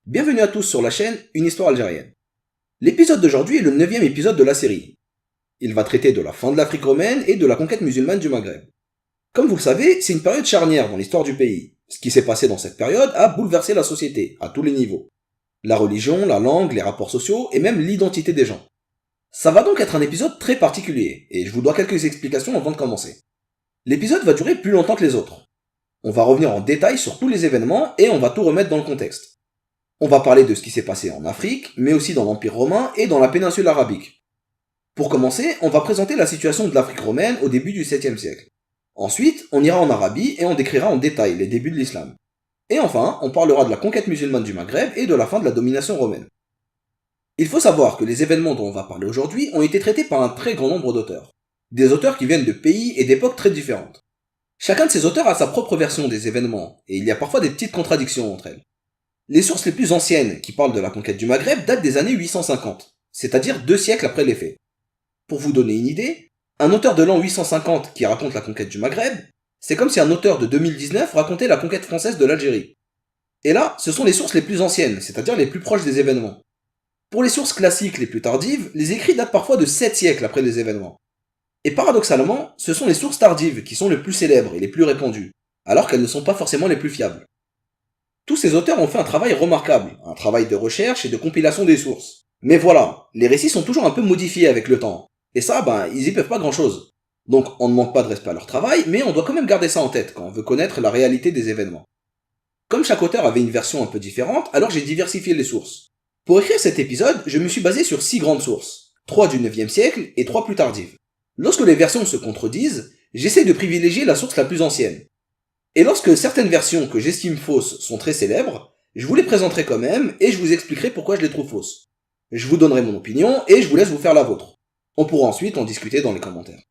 Bienvenue à tous sur la chaîne Une Histoire Algérienne. L'épisode d'aujourd'hui est le 9e épisode de la série. Il va traiter de la fin de l'Afrique romaine et de la conquête musulmane du Maghreb. Comme vous le savez, c'est une période charnière dans l'histoire du pays. Ce qui s'est passé dans cette période a bouleversé la société, à tous les niveaux. La religion, la langue, les rapports sociaux et même l'identité des gens. Ça va donc être un épisode très particulier, et je vous dois quelques explications avant de commencer. L'épisode va durer plus longtemps que les autres. On va revenir en détail sur tous les événements et on va tout remettre dans le contexte. On va parler de ce qui s'est passé en Afrique, mais aussi dans l'Empire romain et dans la péninsule arabique. Pour commencer, on va présenter la situation de l'Afrique romaine au début du 7e siècle. Ensuite, on ira en Arabie et on décrira en détail les débuts de l'islam. Et enfin, on parlera de la conquête musulmane du Maghreb et de la fin de la domination romaine. Il faut savoir que les événements dont on va parler aujourd'hui ont été traités par un très grand nombre d'auteurs. Des auteurs qui viennent de pays et d'époques très différentes. Chacun de ces auteurs a sa propre version des événements, et il y a parfois des petites contradictions entre elles. Les sources les plus anciennes qui parlent de la conquête du Maghreb datent des années 850, c'est-à-dire 2 siècles après les faits. Pour vous donner une idée, un auteur de l'an 850 qui raconte la conquête du Maghreb, c'est comme si un auteur de 2019 racontait la conquête française de l'Algérie. Et là, ce sont les sources les plus anciennes, c'est-à-dire les plus proches des événements. Pour les sources classiques les plus tardives, les écrits datent parfois de 7 siècles après les événements. Et paradoxalement, ce sont les sources tardives qui sont les plus célèbres et les plus répandues, alors qu'elles ne sont pas forcément les plus fiables. Tous ces auteurs ont fait un travail remarquable, un travail de recherche et de compilation des sources. Mais voilà, les récits sont toujours un peu modifiés avec le temps. Et ça, ils y peuvent pas grand chose. Donc on ne manque pas de respect à leur travail, mais on doit quand même garder ça en tête quand on veut connaître la réalité des événements. Comme chaque auteur avait une version un peu différente, alors j'ai diversifié les sources. Pour écrire cet épisode, je me suis basé sur 6 grandes sources, 3 du 9e siècle et 3 plus tardives. Lorsque les versions se contredisent, j'essaie de privilégier la source la plus ancienne. Et lorsque certaines versions que j'estime fausses sont très célèbres, je vous les présenterai quand même et je vous expliquerai pourquoi je les trouve fausses. Je vous donnerai mon opinion et je vous laisse vous faire la vôtre. On pourra ensuite en discuter dans les commentaires.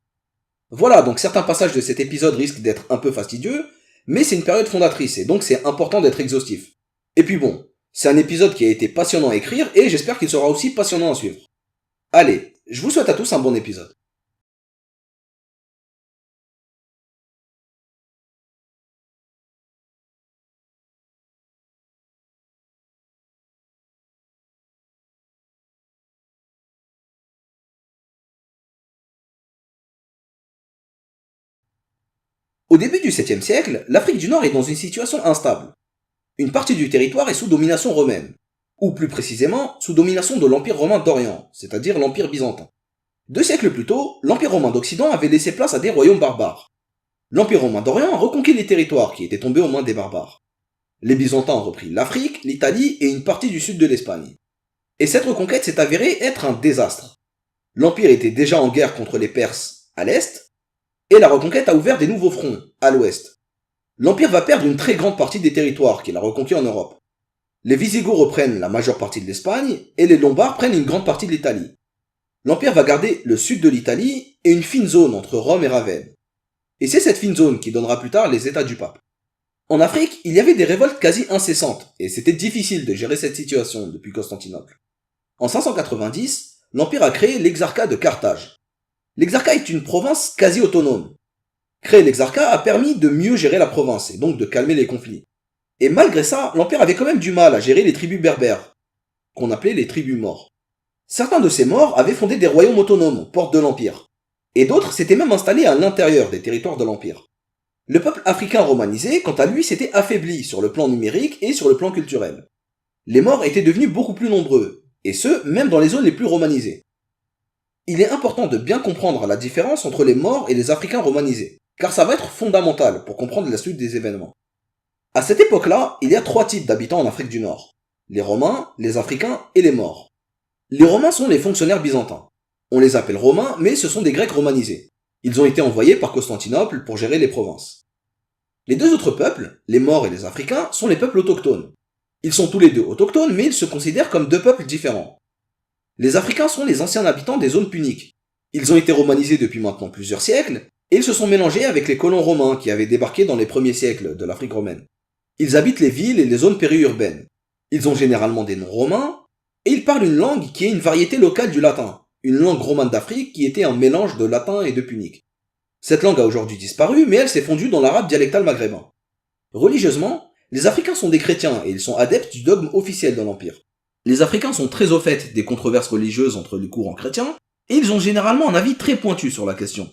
Voilà, donc certains passages de cet épisode risquent d'être un peu fastidieux, mais c'est une période fondatrice et donc c'est important d'être exhaustif. Et puis bon, c'est un épisode qui a été passionnant à écrire et j'espère qu'il sera aussi passionnant à suivre. Allez, je vous souhaite à tous un bon épisode. Au début du 7e siècle, l'Afrique du Nord est dans une situation instable. Une partie du territoire est sous domination romaine, ou plus précisément sous domination de l'Empire romain d'Orient, c'est-à-dire l'Empire byzantin. 2 siècles plus tôt, l'Empire romain d'Occident avait laissé place à des royaumes barbares. L'Empire romain d'Orient a reconquis les territoires qui étaient tombés aux mains des barbares. Les Byzantins ont repris l'Afrique, l'Italie et une partie du sud de l'Espagne. Et cette reconquête s'est avérée être un désastre. L'Empire était déjà en guerre contre les Perses à l'est, et la reconquête a ouvert des nouveaux fronts à l'ouest. L'Empire va perdre une très grande partie des territoires qu'il a reconquis en Europe. Les Visigoths reprennent la majeure partie de l'Espagne et les Lombards prennent une grande partie de l'Italie. L'Empire va garder le sud de l'Italie et une fine zone entre Rome et Ravenne. Et c'est cette fine zone qui donnera plus tard les États du pape. En Afrique, il y avait des révoltes quasi incessantes et c'était difficile de gérer cette situation depuis Constantinople. En 590, l'Empire a créé l'exarcat de Carthage. L'exarcat est une province quasi autonome. Créer l'exarcat a permis de mieux gérer la province et donc de calmer les conflits. Et malgré ça, l'Empire avait quand même du mal à gérer les tribus berbères, qu'on appelait les tribus morts. Certains de ces morts avaient fondé des royaumes autonomes aux portes de l'Empire, et d'autres s'étaient même installés à l'intérieur des territoires de l'Empire. Le peuple africain romanisé, quant à lui, s'était affaibli sur le plan numérique et sur le plan culturel. Les morts étaient devenus beaucoup plus nombreux, et ce, même dans les zones les plus romanisées. Il est important de bien comprendre la différence entre les morts et les Africains romanisés, car ça va être fondamental pour comprendre la suite des événements. À cette époque-là, il y a 3 types d'habitants en Afrique du Nord. Les Romains, les Africains et les Morts. Les Romains sont les fonctionnaires byzantins. On les appelle Romains, mais ce sont des Grecs romanisés. Ils ont été envoyés par Constantinople pour gérer les provinces. Les 2 autres peuples, les Morts et les Africains, sont les peuples autochtones. Ils sont tous les 2 autochtones, mais ils se considèrent comme 2 peuples différents. Les Africains sont les anciens habitants des zones puniques. Ils ont été romanisés depuis maintenant plusieurs siècles, et ils se sont mélangés avec les colons romains qui avaient débarqué dans les premiers siècles de l'Afrique romaine. Ils habitent les villes et les zones périurbaines. Ils ont généralement des noms romains, et ils parlent une langue qui est une variété locale du latin, une langue romane d'Afrique qui était un mélange de latin et de punique. Cette langue a aujourd'hui disparu, mais elle s'est fondue dans l'arabe dialectal maghrébin. Religieusement, Les Africains sont des chrétiens et ils sont adeptes du dogme officiel de l'Empire. Les Africains sont très au fait des controverses religieuses entre les courants chrétiens, et ils ont généralement un avis très pointu sur la question.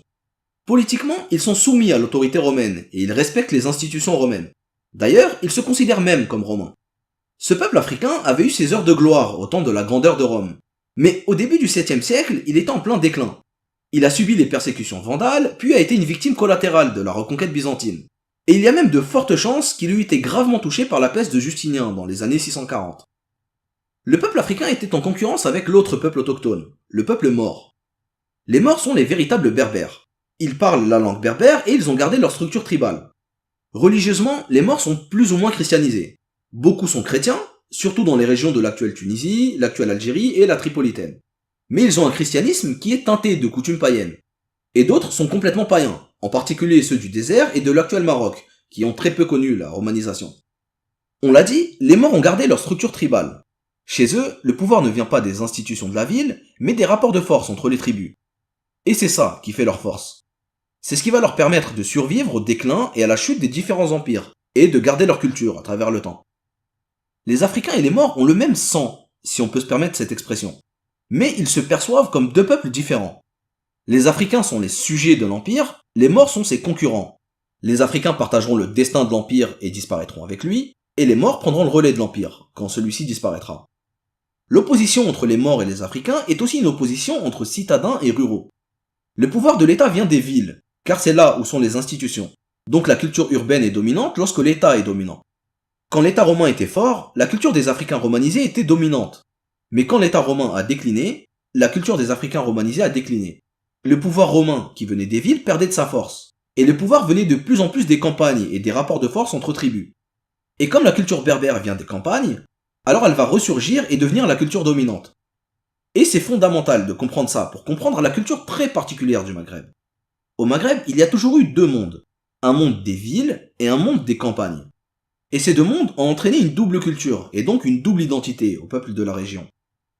Politiquement, ils sont soumis à l'autorité romaine, et ils respectent les institutions romaines. D'ailleurs, ils se considèrent même comme romains. Ce peuple africain avait eu ses heures de gloire au temps de la grandeur de Rome. Mais au début du 7e siècle, il était en plein déclin. Il a subi les persécutions vandales, puis a été une victime collatérale de la reconquête byzantine. Et il y a même de fortes chances qu'il eût été gravement touché par la peste de Justinien dans les années 640. Le peuple africain était en concurrence avec l'autre peuple autochtone, le peuple maure. Les Maures sont les véritables berbères. Ils parlent la langue berbère et ils ont gardé leur structure tribale. Religieusement, les Maures sont plus ou moins christianisés. Beaucoup sont chrétiens, surtout dans les régions de l'actuelle Tunisie, l'actuelle Algérie et la Tripolitaine. Mais ils ont un christianisme qui est teinté de coutumes païennes. Et d'autres sont complètement païens, en particulier ceux du désert et de l'actuel Maroc, qui ont très peu connu la romanisation. On l'a dit, les Maures ont gardé leur structure tribale. Chez eux, le pouvoir ne vient pas des institutions de la ville, mais des rapports de force entre les tribus. Et c'est ça qui fait leur force. C'est ce qui va leur permettre de survivre au déclin et à la chute des différents empires, et de garder leur culture à travers le temps. Les Africains et les Maures ont le même sang, si on peut se permettre cette expression. Mais ils se perçoivent comme deux peuples différents. Les Africains sont les sujets de l'Empire, les Maures sont ses concurrents. Les Africains partageront le destin de l'Empire et disparaîtront avec lui, et les Maures prendront le relais de l'Empire, quand celui-ci disparaîtra. L'opposition entre les Maures et les Africains est aussi une opposition entre citadins et ruraux. Le pouvoir de l'État vient des villes, car c'est là où sont les institutions. Donc la culture urbaine est dominante lorsque l'État est dominant. Quand l'État romain était fort, la culture des Africains romanisés était dominante. Mais quand l'État romain a décliné, la culture des Africains romanisés a décliné. Le pouvoir romain qui venait des villes perdait de sa force. Et le pouvoir venait de plus en plus des campagnes et des rapports de force entre tribus. Et comme la culture berbère vient des campagnes, alors elle va ressurgir et devenir la culture dominante. Et c'est fondamental de comprendre ça pour comprendre la culture très particulière du Maghreb. Au Maghreb, il y a toujours eu deux mondes. Un monde des villes et un monde des campagnes. Et ces deux mondes ont entraîné une double culture, et donc une double identité au peuple de la région.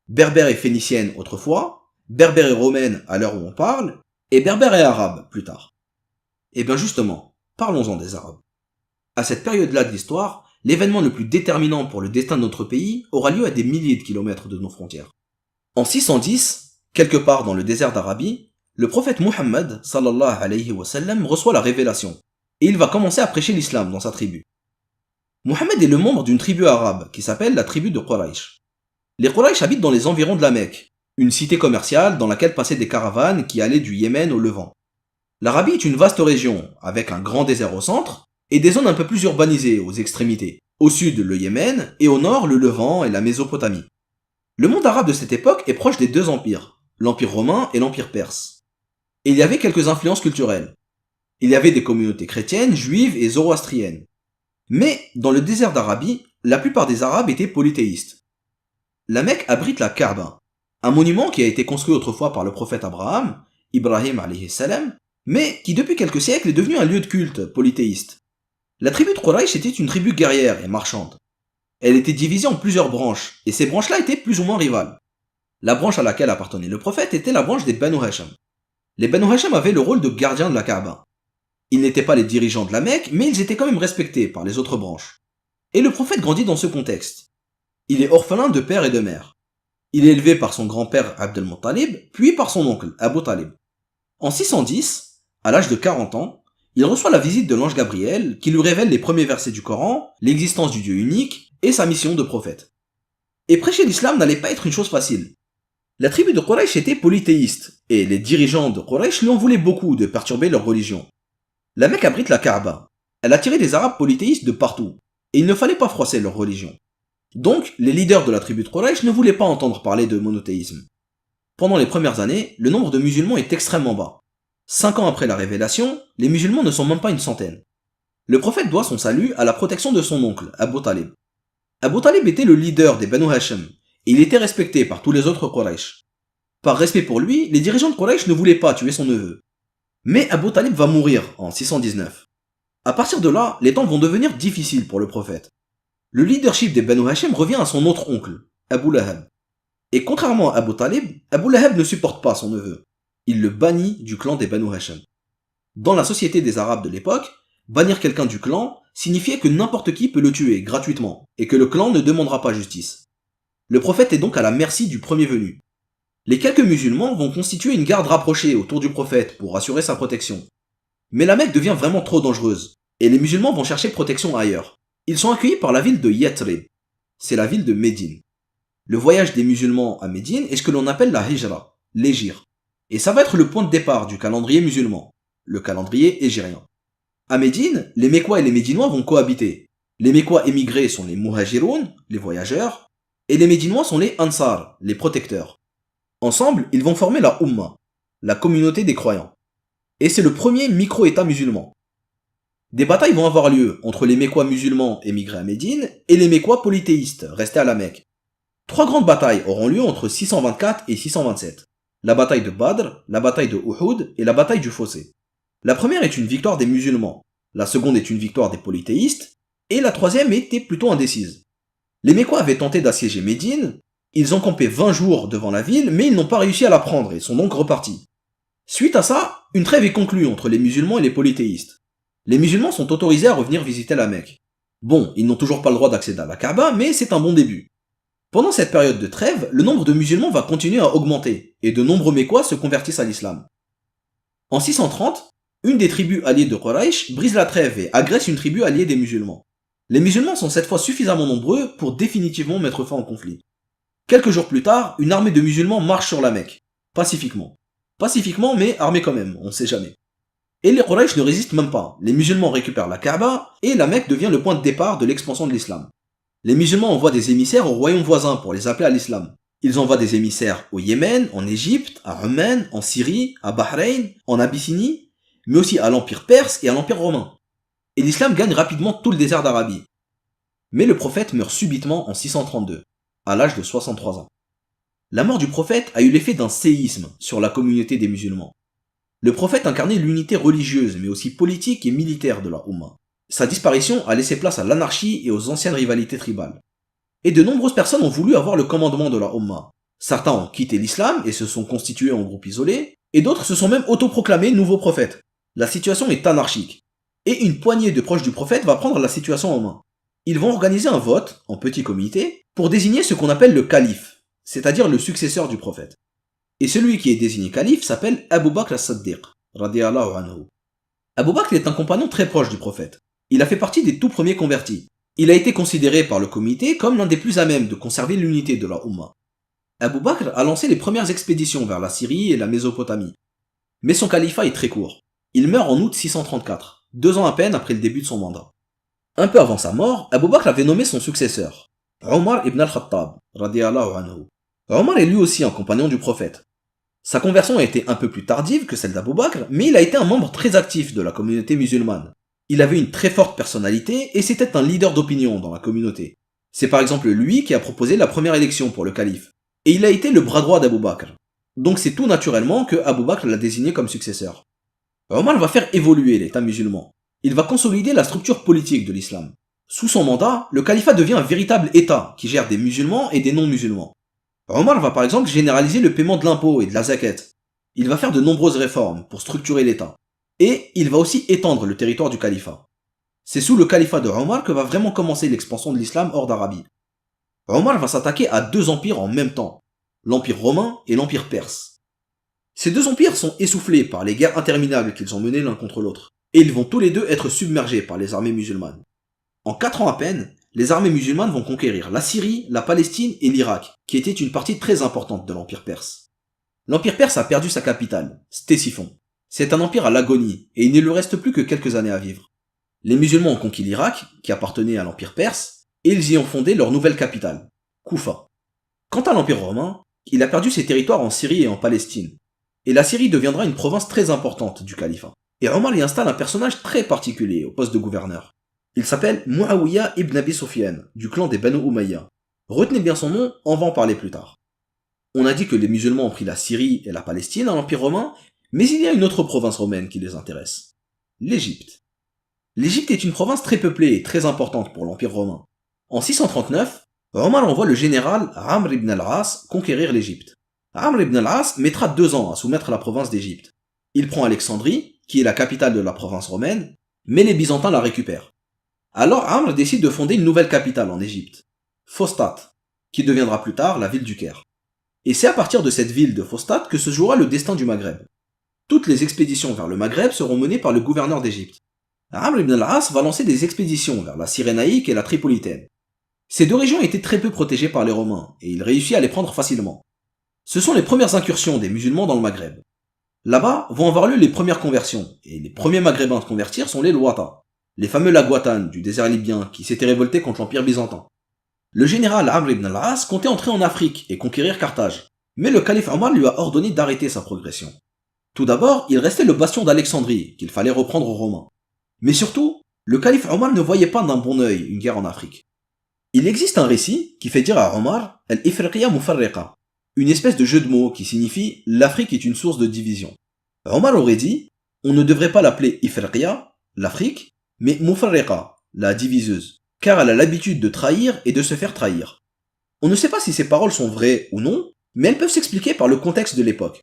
Berbère et phénicienne autrefois, berbère et romaine à l'heure où on parle, et berbère et arabe plus tard. Et bien justement, parlons-en des Arabes. À cette période-là de l'histoire, l'événement le plus déterminant pour le destin de notre pays aura lieu à des milliers de kilomètres de nos frontières. En 610, quelque part dans le désert d'Arabie, le prophète Muhammad sallallahu alayhi wa sallam reçoit la révélation, et il va commencer à prêcher l'islam dans sa tribu. Muhammad est le membre d'une tribu arabe qui s'appelle la tribu de Quraysh. Les Quraysh habitent dans les environs de la Mecque, une cité commerciale dans laquelle passaient des caravanes qui allaient du Yémen au Levant. L'Arabie est une vaste région, avec un grand désert au centre, et des zones un peu plus urbanisées aux extrémités. Au sud, le Yémen, et au nord, le Levant et la Mésopotamie. Le monde arabe de cette époque est proche des deux empires, l'Empire romain et l'Empire perse. Et il y avait quelques influences culturelles. Il y avait des communautés chrétiennes, juives et zoroastriennes. Mais, dans le désert d'Arabie, la plupart des Arabes étaient polythéistes. La Mecque abrite la Kaaba, un monument qui a été construit autrefois par le prophète Abraham, Ibrahim alayhi salam, mais qui depuis quelques siècles est devenu un lieu de culte polythéiste. La tribu de Quraysh était une tribu guerrière et marchande. Elle était divisée en plusieurs branches, et ces branches-là étaient plus ou moins rivales. La branche à laquelle appartenait le prophète était la branche des Banu Hashim. Les Banu Hashim avaient le rôle de gardiens de la Kaaba. Ils n'étaient pas les dirigeants de la Mecque, mais ils étaient quand même respectés par les autres branches. Et le prophète grandit dans ce contexte. Il est orphelin de père et de mère. Il est élevé par son grand-père Abd al-Muttalib, puis par son oncle Abu Talib. En 610, à l'âge de 40 ans, il reçoit la visite de l'ange Gabriel qui lui révèle les premiers versets du Coran, l'existence du Dieu unique et sa mission de prophète. Et prêcher l'islam n'allait pas être une chose facile. La tribu de Quraysh était polythéiste, et les dirigeants de Quraysh lui en voulaient beaucoup de perturber leur religion. La Mecque abrite la Kaaba. Elle attirait des Arabes polythéistes de partout, et il ne fallait pas froisser leur religion. Donc, les leaders de la tribu de Quraysh ne voulaient pas entendre parler de monothéisme. Pendant les premières années, le nombre de musulmans est extrêmement bas. 5 ans après la révélation, les musulmans ne sont même pas une centaine. Le prophète doit son salut à la protection de son oncle, Abu Talib. Abu Talib était le leader des Banu Hashim, et il était respecté par tous les autres Quraysh. Par respect pour lui, les dirigeants de Quraysh ne voulaient pas tuer son neveu. Mais Abu Talib va mourir en 619. À partir de là, les temps vont devenir difficiles pour le prophète. Le leadership des Banu Hashim revient à son autre oncle, Abu Lahab. Et contrairement à Abu Talib, Abu Lahab ne supporte pas son neveu. Il le bannit du clan des Banu Hashim. Dans la société des Arabes de l'époque, bannir quelqu'un du clan, signifiait que n'importe qui peut le tuer gratuitement, et que le clan ne demandera pas justice. Le prophète est donc à la merci du premier venu. Les quelques musulmans vont constituer une garde rapprochée autour du prophète pour assurer sa protection. Mais la Mecque devient vraiment trop dangereuse, et les musulmans vont chercher protection ailleurs. Ils sont accueillis par la ville de Yathrib. C'est la ville de Médine. Le voyage des musulmans à Médine est ce que l'on appelle la hijra, l'hégire. Et ça va être le point de départ du calendrier musulman, le calendrier hégirien. À Médine, les Mécois et les Médinois vont cohabiter. Les Mécois émigrés sont les muhajiroun, les voyageurs, et les Médinois sont les ansar, les protecteurs. Ensemble, ils vont former la Ummah, la communauté des croyants. Et c'est le premier micro-État musulman. Des batailles vont avoir lieu entre les Mécois musulmans émigrés à Médine et les Mécois polythéistes restés à la Mecque. 3 grandes batailles auront lieu entre 624 et 627. La bataille de Badr, la bataille de Uhud et la bataille du Fossé. La première est une victoire des musulmans, la seconde est une victoire des polythéistes, et la troisième était plutôt indécise. Les Mécois avaient tenté d'assiéger Médine, ils ont campé 20 jours devant la ville, mais ils n'ont pas réussi à la prendre et sont donc repartis. Suite à ça, une trêve est conclue entre les musulmans et les polythéistes. Les musulmans sont autorisés à revenir visiter la Mecque. Bon, ils n'ont toujours pas le droit d'accéder à la Kaaba, mais c'est un bon début. Pendant cette période de trêve, le nombre de musulmans va continuer à augmenter, et de nombreux Mécois se convertissent à l'islam. En 630, une des tribus alliées de Quraysh brise la trêve et agresse une tribu alliée des musulmans. Les musulmans sont cette fois suffisamment nombreux pour définitivement mettre fin au conflit. Quelques jours plus tard, une armée de musulmans marche sur la Mecque, pacifiquement. Pacifiquement, mais armés quand même, on sait jamais. Et les Quraysh ne résistent même pas, les musulmans récupèrent la Kaaba, et la Mecque devient le point de départ de l'expansion de l'islam. Les musulmans envoient des émissaires aux royaumes voisins pour les appeler à l'islam. Ils envoient des émissaires au Yémen, en Égypte, à Oman, en Syrie, à Bahreïn, en Abyssinie, mais aussi à l'Empire perse et à l'Empire romain. Et l'islam gagne rapidement tout le désert d'Arabie. Mais le prophète meurt subitement en 632, à l'âge de 63 ans. La mort du prophète a eu l'effet d'un séisme sur la communauté des musulmans. Le prophète incarnait l'unité religieuse, mais aussi politique et militaire de la Ummah. Sa disparition a laissé place à l'anarchie et aux anciennes rivalités tribales. Et de nombreuses personnes ont voulu avoir le commandement de la Ummah. Certains ont quitté l'islam et se sont constitués en groupes isolés, et d'autres se sont même autoproclamés nouveaux prophètes. La situation est anarchique. Et une poignée de proches du prophète va prendre la situation en main. Ils vont organiser un vote, en petit comité, pour désigner ce qu'on appelle le calife, c'est-à-dire le successeur du prophète. Et celui qui est désigné calife s'appelle Abu Bakr as-Siddiq, radiyallahu anhu. Abu Bakr est un compagnon très proche du prophète. Il a fait partie des tout premiers convertis. Il a été considéré par le comité comme l'un des plus à même de conserver l'unité de la Ummah. Abu Bakr a lancé les premières expéditions vers la Syrie et la Mésopotamie. Mais son califat est très court. Il meurt en août 634, 2 ans à peine après le début de son mandat. Un peu avant sa mort, Abu Bakr avait nommé son successeur, Omar ibn al-Khattab, radiyallahu anhu. Omar est lui aussi un compagnon du prophète. Sa conversion a été un peu plus tardive que celle d'Abu Bakr, mais il a été un membre très actif de la communauté musulmane. Il avait une très forte personnalité et c'était un leader d'opinion dans la communauté. C'est par exemple lui qui a proposé la première élection pour le calife. Et il a été le bras droit d'Abu Bakr. Donc c'est tout naturellement que Abu Bakr l'a désigné comme successeur. Omar va faire évoluer l'État musulman. Il va consolider la structure politique de l'islam. Sous son mandat, le califat devient un véritable État qui gère des musulmans et des non-musulmans. Omar va par exemple généraliser le paiement de l'impôt et de la zakat. Il va faire de nombreuses réformes pour structurer l'État. Et il va aussi étendre le territoire du califat. C'est sous le califat de Omar que va vraiment commencer l'expansion de l'islam hors d'Arabie. Omar va s'attaquer à 2 empires en même temps, l'empire romain et l'empire perse. Ces 2 empires sont essoufflés par les guerres interminables qu'ils ont menées l'un contre l'autre, et ils vont tous les deux être submergés par les armées musulmanes. En 4 ans à peine, les armées musulmanes vont conquérir la Syrie, la Palestine et l'Irak, qui était une partie très importante de l'empire perse. L'empire perse a perdu sa capitale, Ctésiphon. C'est un empire à l'agonie, et il ne lui reste plus que quelques années à vivre. Les musulmans ont conquis l'Irak, qui appartenait à l'empire perse, et ils y ont fondé leur nouvelle capitale, Koufa. Quant à l'empire romain, il a perdu ses territoires en Syrie et en Palestine, et la Syrie deviendra une province très importante du califat. Et Omar y installe un personnage très particulier au poste de gouverneur. Il s'appelle Muawiyah ibn Abi Sufyan, du clan des Banu Umayya. Retenez bien son nom, on va en parler plus tard. On a dit que les musulmans ont pris la Syrie et la Palestine à l'empire romain, mais il y a une autre province romaine qui les intéresse. L'Égypte. L'Égypte est une province très peuplée et très importante pour l'empire romain. En 639, Omar envoie le général Amr ibn al-As conquérir l'Égypte. Amr ibn al-As mettra 2 ans à soumettre la province d'Égypte. Il prend Alexandrie, qui est la capitale de la province romaine, mais les Byzantins la récupèrent. Alors Amr décide de fonder une nouvelle capitale en Égypte, Phostate, qui deviendra plus tard la ville du Caire. Et c'est à partir de cette ville de Phostate que se jouera le destin du Maghreb. Toutes les expéditions vers le Maghreb seront menées par le gouverneur d'Égypte. Amr ibn al-As va lancer des expéditions vers la Cyrénaïque et la Tripolitaine. Ces deux régions étaient très peu protégées par les Romains, et il réussit à les prendre facilement. Ce sont les premières incursions des musulmans dans le Maghreb. Là-bas vont avoir lieu les premières conversions, et les premiers Maghrébins à se convertir sont les Louata, les fameux Laguatanes du désert libyen qui s'étaient révoltés contre l'Empire byzantin. Le général Amr ibn al-As comptait entrer en Afrique et conquérir Carthage, mais le calife Omar lui a ordonné d'arrêter sa progression. Tout d'abord, il restait le bastion d'Alexandrie, qu'il fallait reprendre aux Romains. Mais surtout, le calife Omar ne voyait pas d'un bon œil une guerre en Afrique. Il existe un récit qui fait dire à Omar al-Ifriqiya Mufarriqa, une espèce de jeu de mots qui signifie l'Afrique est une source de division. Omar aurait dit, on ne devrait pas l'appeler Ifriqiya, l'Afrique, mais Mufarriqa, la diviseuse, car elle a l'habitude de trahir et de se faire trahir. On ne sait pas si ces paroles sont vraies ou non, mais elles peuvent s'expliquer par le contexte de l'époque.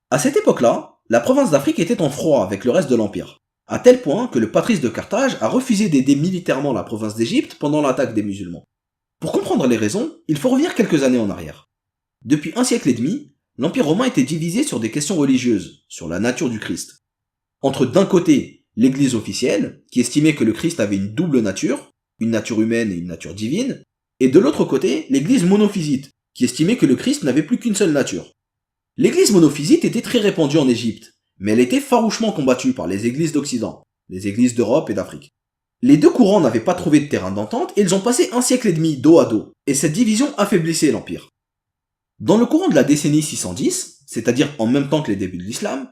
À cette époque-là, la province d'Afrique était en froid avec le reste de l'Empire, à tel point que le patrice de Carthage a refusé d'aider militairement la province d'Égypte pendant l'attaque des musulmans. Pour comprendre les raisons, il faut revenir quelques années en arrière. Depuis un siècle et demi, l'Empire romain était divisé sur des questions religieuses, sur la nature du Christ. Entre d'un côté, l'Église officielle, qui estimait que le Christ avait une double nature, une nature humaine et une nature divine, et de l'autre côté, l'Église monophysite, qui estimait que le Christ n'avait plus qu'une seule nature. L'Église monophysite était très répandue en Égypte, mais elle était farouchement combattue par les églises d'Occident, les églises d'Europe et d'Afrique. Les deux courants n'avaient pas trouvé de terrain d'entente et ils ont passé un siècle et demi dos à dos, et cette division affaiblissait l'Empire. Dans le courant de la décennie 610, c'est-à-dire en même temps que les débuts de l'islam,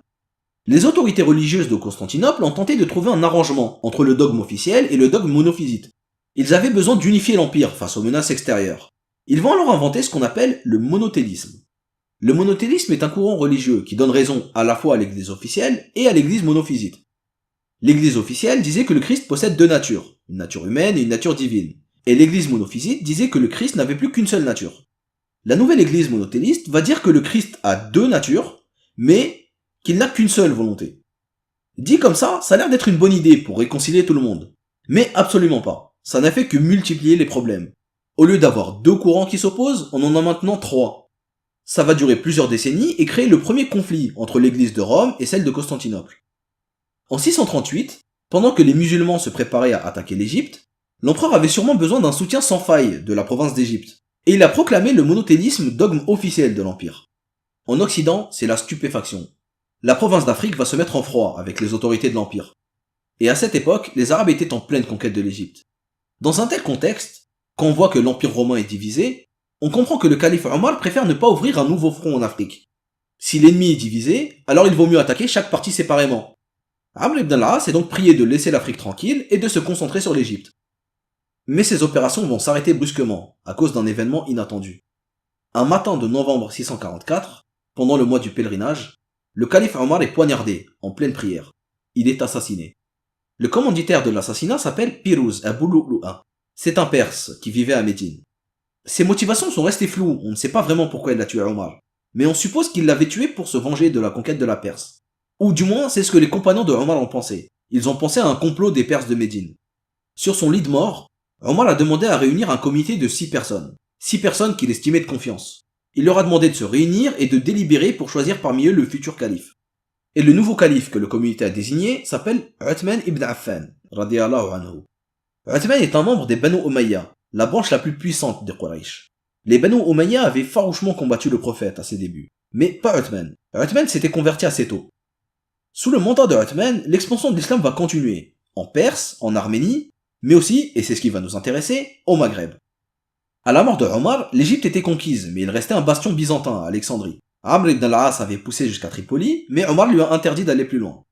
les autorités religieuses de Constantinople ont tenté de trouver un arrangement entre le dogme officiel et le dogme monophysite. Ils avaient besoin d'unifier l'Empire face aux menaces extérieures. Ils vont alors inventer ce qu'on appelle le monothélisme. Le monothélisme est un courant religieux qui donne raison à la fois à l'église officielle et à l'église monophysite. L'église officielle disait que le Christ possède deux natures, une nature humaine et une nature divine. Et l'église monophysite disait que le Christ n'avait plus qu'une seule nature. La nouvelle église monothéliste va dire que le Christ a deux natures, mais qu'il n'a qu'une seule volonté. Dit comme ça a l'air d'être une bonne idée pour réconcilier tout le monde. Mais absolument pas. Ça n'a fait que multiplier les problèmes. Au lieu d'avoir deux courants qui s'opposent, on en a maintenant trois. Ça va durer plusieurs décennies et créer le premier conflit entre l'église de Rome et celle de Constantinople. En 638, pendant que les musulmans se préparaient à attaquer l'Égypte, l'empereur avait sûrement besoin d'un soutien sans faille de la province d'Égypte, et il a proclamé le monothélisme dogme officiel de l'Empire. En Occident, c'est la stupéfaction. La province d'Afrique va se mettre en froid avec les autorités de l'Empire. Et à cette époque, les Arabes étaient en pleine conquête de l'Égypte. Dans un tel contexte, quand on voit que l'Empire romain est divisé, on comprend que le calife Omar préfère ne pas ouvrir un nouveau front en Afrique. Si l'ennemi est divisé, alors il vaut mieux attaquer chaque partie séparément. Amr ibn al-As est donc prié de laisser l'Afrique tranquille et de se concentrer sur l'Égypte. Mais ces opérations vont s'arrêter brusquement, à cause d'un événement inattendu. Un matin de novembre 644, pendant le mois du pèlerinage, le calife Omar est poignardé, en pleine prière. Il est assassiné. Le commanditaire de l'assassinat s'appelle Piruz Abu Lu'lu'a. C'est un Perse qui vivait à Médine. Ses motivations sont restées floues, on ne sait pas vraiment pourquoi il a tué Omar. Mais on suppose qu'il l'avait tué pour se venger de la conquête de la Perse. Ou du moins, c'est ce que les compagnons de Omar ont pensé. Ils ont pensé à un complot des Perses de Médine. Sur son lit de mort, Omar a demandé à réunir un comité de 6 personnes. 6 personnes qu'il estimait de confiance. Il leur a demandé de se réunir et de délibérer pour choisir parmi eux le futur calife. Et le nouveau calife que le comité a désigné s'appelle Uthman ibn Affan, radiyallahu anhu. Uthman est un membre des Banu Umayya, la branche la plus puissante des Quraysh. Les Banu Umayya avaient farouchement combattu le prophète à ses débuts. Mais pas Uthman. Uthman s'était converti assez tôt. Sous le mandat de Uthman, l'expansion de l'islam va continuer. En Perse, en Arménie, mais aussi, et c'est ce qui va nous intéresser, au Maghreb. À la mort de Omar, l'Égypte était conquise, mais il restait un bastion byzantin à Alexandrie. Amr ibn al-As avait poussé jusqu'à Tripoli, mais Omar lui a interdit d'aller plus loin.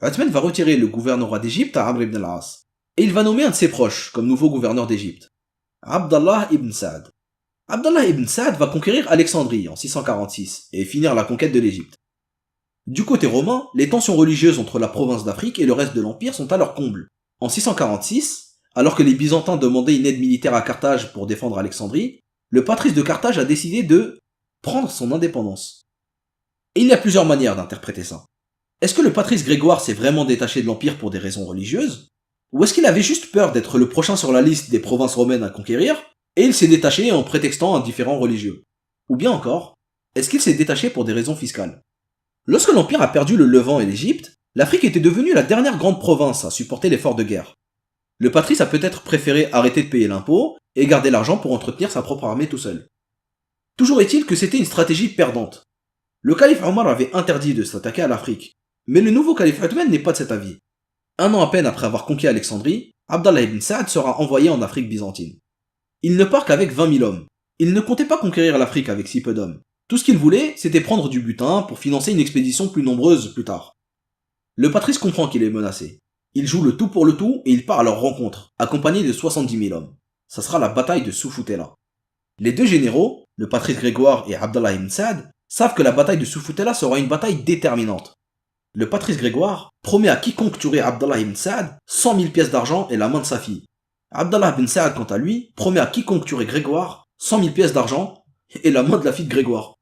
Uthman va retirer le gouvernorat d'Égypte à Amr ibn al-As, et il va nommer un de ses proches comme nouveau gouverneur d'Égypte. Abdallah ibn Sa'd. Abdallah ibn Sa'd va conquérir Alexandrie en 646 et finir la conquête de l'Égypte. Du côté romain, les tensions religieuses entre la province d'Afrique et le reste de l'Empire sont à leur comble. En 646, alors que les Byzantins demandaient une aide militaire à Carthage pour défendre Alexandrie, le patrice de Carthage a décidé de prendre son indépendance. Et il y a plusieurs manières d'interpréter ça. Est-ce que le patrice Grégoire s'est vraiment détaché de l'Empire pour des raisons religieuses? Ou est-ce qu'il avait juste peur d'être le prochain sur la liste des provinces romaines à conquérir, et il s'est détaché en prétextant un différend religieux? Ou bien encore, est-ce qu'il s'est détaché pour des raisons fiscales? Lorsque l'Empire a perdu le Levant et l'Égypte, l'Afrique était devenue la dernière grande province à supporter l'effort de guerre. Le patrice a peut-être préféré arrêter de payer l'impôt et garder l'argent pour entretenir sa propre armée tout seul. Toujours est-il que c'était une stratégie perdante. Le calife Omar avait interdit de s'attaquer à l'Afrique, mais le nouveau calife Othman n'est pas de cet avis. Un an à peine après avoir conquis Alexandrie, Abdallah ibn Saad sera envoyé en Afrique byzantine. Il ne part qu'avec 20 000 hommes. Il ne comptait pas conquérir l'Afrique avec si peu d'hommes. Tout ce qu'il voulait, c'était prendre du butin pour financer une expédition plus nombreuse plus tard. Le patrice comprend qu'il est menacé. Il joue le tout pour le tout et il part à leur rencontre, accompagné de 70 000 hommes. Ça sera la bataille de Soufoutella. Les deux généraux, le patrice Grégoire et Abdallah ibn Saad, savent que la bataille de Soufoutella sera une bataille déterminante. Le patrice Grégoire promet à quiconque tuerait Abdallah ibn Saad 100 000 pièces d'argent et la main de sa fille. Abdallah ibn Saad, quant à lui, promet à quiconque tuerait Grégoire 100 000 pièces d'argent et la main de la fille de Grégoire.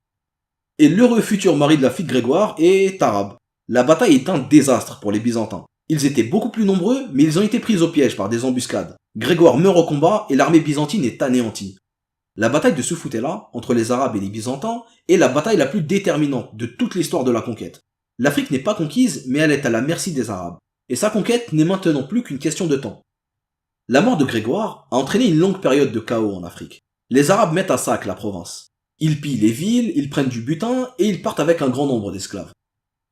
Et l'heureux futur mari de la fille de Grégoire est arabe. La bataille est un désastre pour les Byzantins. Ils étaient beaucoup plus nombreux, mais ils ont été pris au piège par des embuscades. Grégoire meurt au combat et l'armée byzantine est anéantie. La bataille de Soufoutella, entre les Arabes et les Byzantins, est la bataille la plus déterminante de toute l'histoire de la conquête. L'Afrique n'est pas conquise, mais elle est à la merci des Arabes. Et sa conquête n'est maintenant plus qu'une question de temps. La mort de Grégoire a entraîné une longue période de chaos en Afrique. Les Arabes mettent à sac la province. Ils pillent les villes, ils prennent du butin et ils partent avec un grand nombre d'esclaves.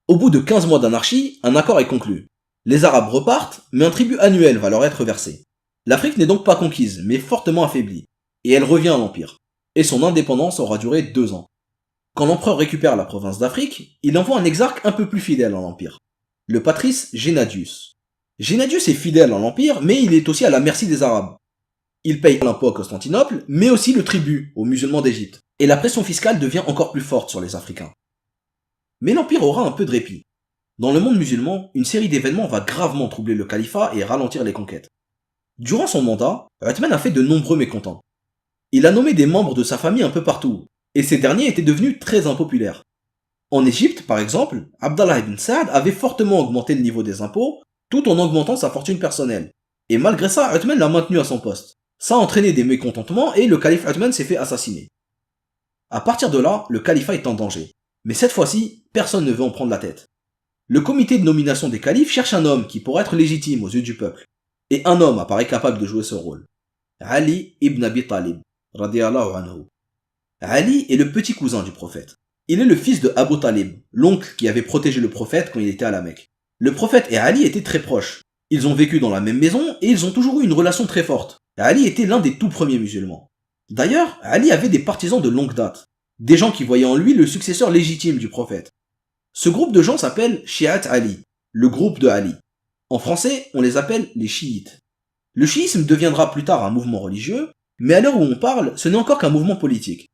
Au bout de 15 mois d'anarchie, un accord est conclu. Les Arabes repartent, mais un tribut annuel va leur être versé. L'Afrique n'est donc pas conquise, mais fortement affaiblie. Et elle revient à l'Empire. Et son indépendance aura duré 2 ans. Quand l'empereur récupère la province d'Afrique, il envoie un exarque un peu plus fidèle à l'Empire. Le patrice Gennadius. Gennadius est fidèle à l'Empire, mais il est aussi à la merci des Arabes. Il paye l'impôt à Constantinople, mais aussi le tribut aux musulmans d'Égypte. Et la pression fiscale devient encore plus forte sur les Africains. Mais l'Empire aura un peu de répit. Dans le monde musulman, une série d'événements va gravement troubler le califat et ralentir les conquêtes. Durant son mandat, Othman a fait de nombreux mécontents. Il a nommé des membres de sa famille un peu partout, et ces derniers étaient devenus très impopulaires. En Égypte, par exemple, Abdallah ibn Saad avait fortement augmenté le niveau des impôts, tout en augmentant sa fortune personnelle. Et malgré ça, Othman l'a maintenu à son poste. Ça a entraîné des mécontentements et le calife Othman s'est fait assassiner. À partir de là, le califat est en danger. Mais cette fois-ci, personne ne veut en prendre la tête. Le comité de nomination des califes cherche un homme qui pourrait être légitime aux yeux du peuple. Et un homme apparaît capable de jouer ce rôle. Ali ibn Abi Talib, radiyallahu anhu. Ali est le petit cousin du prophète. Il est le fils de Abu Talib, l'oncle qui avait protégé le prophète quand il était à la Mecque. Le prophète et Ali étaient très proches. Ils ont vécu dans la même maison et ils ont toujours eu une relation très forte. Ali était l'un des tout premiers musulmans. D'ailleurs, Ali avait des partisans de longue date. Des gens qui voyaient en lui le successeur légitime du prophète. Ce groupe de gens s'appelle Shi'at Ali, le groupe de Ali. En français, on les appelle les chiites. Le chiisme deviendra plus tard un mouvement religieux, mais à l'heure où on parle, ce n'est encore qu'un mouvement politique.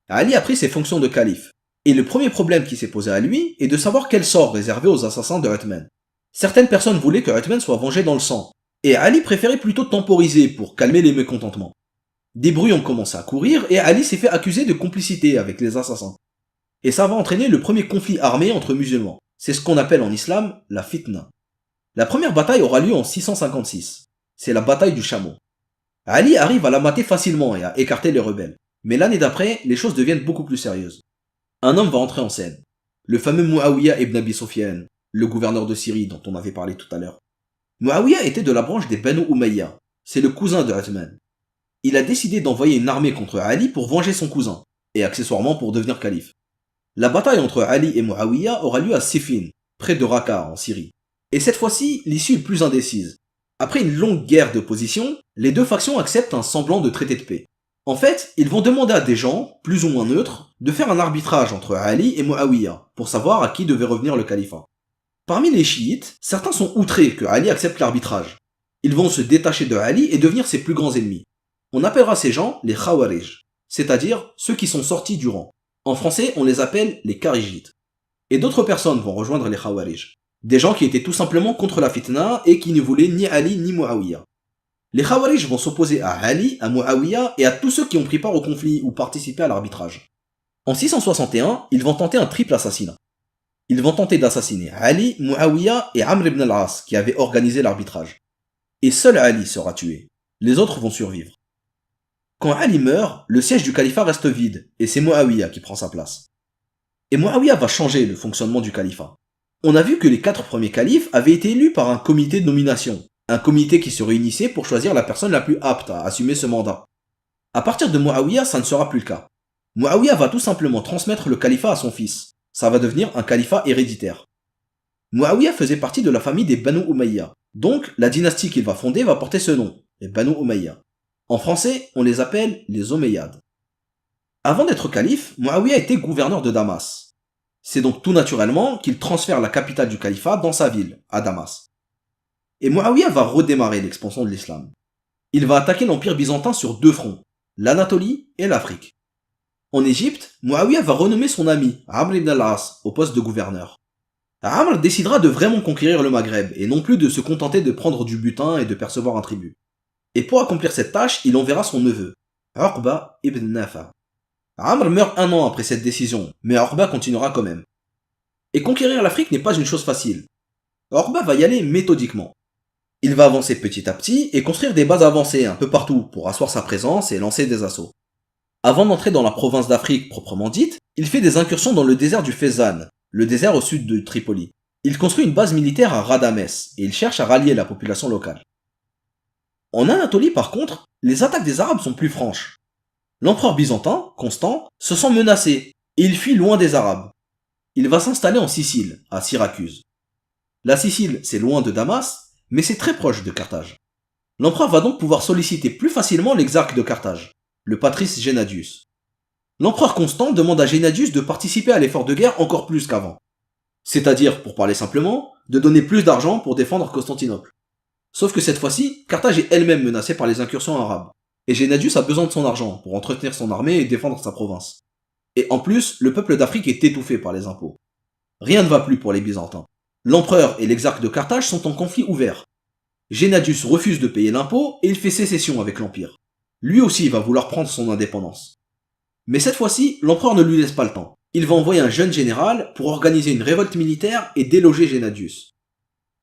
Ali a pris ses fonctions de calife, et le premier problème qui s'est posé à lui est de savoir quel sort réserver aux assassins de Othman. Certaines personnes voulaient que Othman soit vengé dans le sang, et Ali préférait plutôt temporiser pour calmer les mécontentements. Des bruits ont commencé à courir et Ali s'est fait accuser de complicité avec les assassins. Et ça va entraîner le premier conflit armé entre musulmans. C'est ce qu'on appelle en islam la fitna. La première bataille aura lieu en 656. C'est la bataille du chameau. Ali arrive à la mater facilement et à écarter les rebelles. Mais l'année d'après, les choses deviennent beaucoup plus sérieuses. Un homme va entrer en scène. Le fameux Muawiyah ibn Abi Sufyan, le gouverneur de Syrie dont on avait parlé tout à l'heure. Muawiyah était de la branche des Banu Umayya. C'est le cousin de Othman. Il a décidé d'envoyer une armée contre Ali pour venger son cousin, et accessoirement pour devenir calife. La bataille entre Ali et Muawiyah aura lieu à Siffin, près de Raqqa, en Syrie. Et cette fois-ci, l'issue est plus indécise. Après une longue guerre d'opposition, les deux factions acceptent un semblant de traité de paix. En fait, ils vont demander à des gens, plus ou moins neutres, de faire un arbitrage entre Ali et Muawiyah, pour savoir à qui devait revenir le califat. Parmi les chiites, certains sont outrés que Ali accepte l'arbitrage. Ils vont se détacher de Ali et devenir ses plus grands ennemis. On appellera ces gens les Khawarij, c'est-à-dire ceux qui sont sortis du rang. En français, on les appelle les Kharijites. Et d'autres personnes vont rejoindre les Khawarij. Des gens qui étaient tout simplement contre la fitna et qui ne voulaient ni Ali ni Muawiyah. Les Khawarij vont s'opposer à Ali, à Muawiyah et à tous ceux qui ont pris part au conflit ou participé à l'arbitrage. En 661, ils vont tenter un triple assassinat. Ils vont tenter d'assassiner Ali, Muawiyah et Amr ibn al-As qui avaient organisé l'arbitrage. et seul Ali sera tué. Les autres vont survivre. Quand Ali meurt, le siège du califat reste vide, et c'est Muawiyah qui prend sa place. Et Muawiyah va changer le fonctionnement du califat. On a vu que les 4 premiers califes avaient été élus par un comité de nomination, un comité qui se réunissait pour choisir la personne la plus apte à assumer ce mandat. À partir de Muawiyah, ça ne sera plus le cas. Muawiyah va tout simplement transmettre le califat à son fils. Ça va devenir un califat héréditaire. Muawiyah faisait partie de la famille des Banu Umayya, donc la dynastie qu'il va fonder va porter ce nom, les Banu Umayya. En français, on les appelle les Omeyyades. Avant d'être calife, Muawiyah était gouverneur de Damas. C'est donc tout naturellement qu'il transfère la capitale du califat dans sa ville, à Damas. Et Muawiyah va redémarrer l'expansion de l'islam. Il va attaquer l'empire byzantin sur 2 fronts, l'Anatolie et l'Afrique. En Égypte, Muawiyah va renommer son ami, Amr ibn al-As, au poste de gouverneur. Amr décidera de vraiment conquérir le Maghreb, et non plus de se contenter de prendre du butin et de percevoir un tribut. Et pour accomplir cette tâche, il enverra son neveu, Uqba ibn Nafa. Amr meurt 1 an après cette décision, mais Uqba continuera quand même. Et conquérir l'Afrique n'est pas une chose facile. Uqba va y aller méthodiquement. Il va avancer petit à petit et construire des bases avancées un peu partout pour asseoir sa présence et lancer des assauts. Avant d'entrer dans la province d'Afrique proprement dite, il fait des incursions dans le désert du Fezzan, le désert au sud de Tripoli. Il construit une base militaire à Radames et il cherche à rallier la population locale. En Anatolie par contre, les attaques des Arabes sont plus franches. L'empereur byzantin, Constant, se sent menacé et il fuit loin des Arabes. Il va s'installer en Sicile, à Syracuse. La Sicile, c'est loin de Damas, mais c'est très proche de Carthage. L'empereur va donc pouvoir solliciter plus facilement l'exarque de Carthage, le patrice Gennadius. L'empereur Constant demande à Gennadius de participer à l'effort de guerre encore plus qu'avant. C'est-à-dire, pour parler simplement, de donner plus d'argent pour défendre Constantinople. Sauf que cette fois-ci, Carthage est elle-même menacée par les incursions arabes, et Gennadius a besoin de son argent pour entretenir son armée et défendre sa province. Et en plus, le peuple d'Afrique est étouffé par les impôts. Rien ne va plus pour les Byzantins. L'empereur et l'exarque de Carthage sont en conflit ouvert. Gennadius refuse de payer l'impôt et il fait sécession avec l'Empire. Lui aussi va vouloir prendre son indépendance. Mais cette fois-ci, l'empereur ne lui laisse pas le temps. Il va envoyer un jeune général pour organiser une révolte militaire et déloger Gennadius.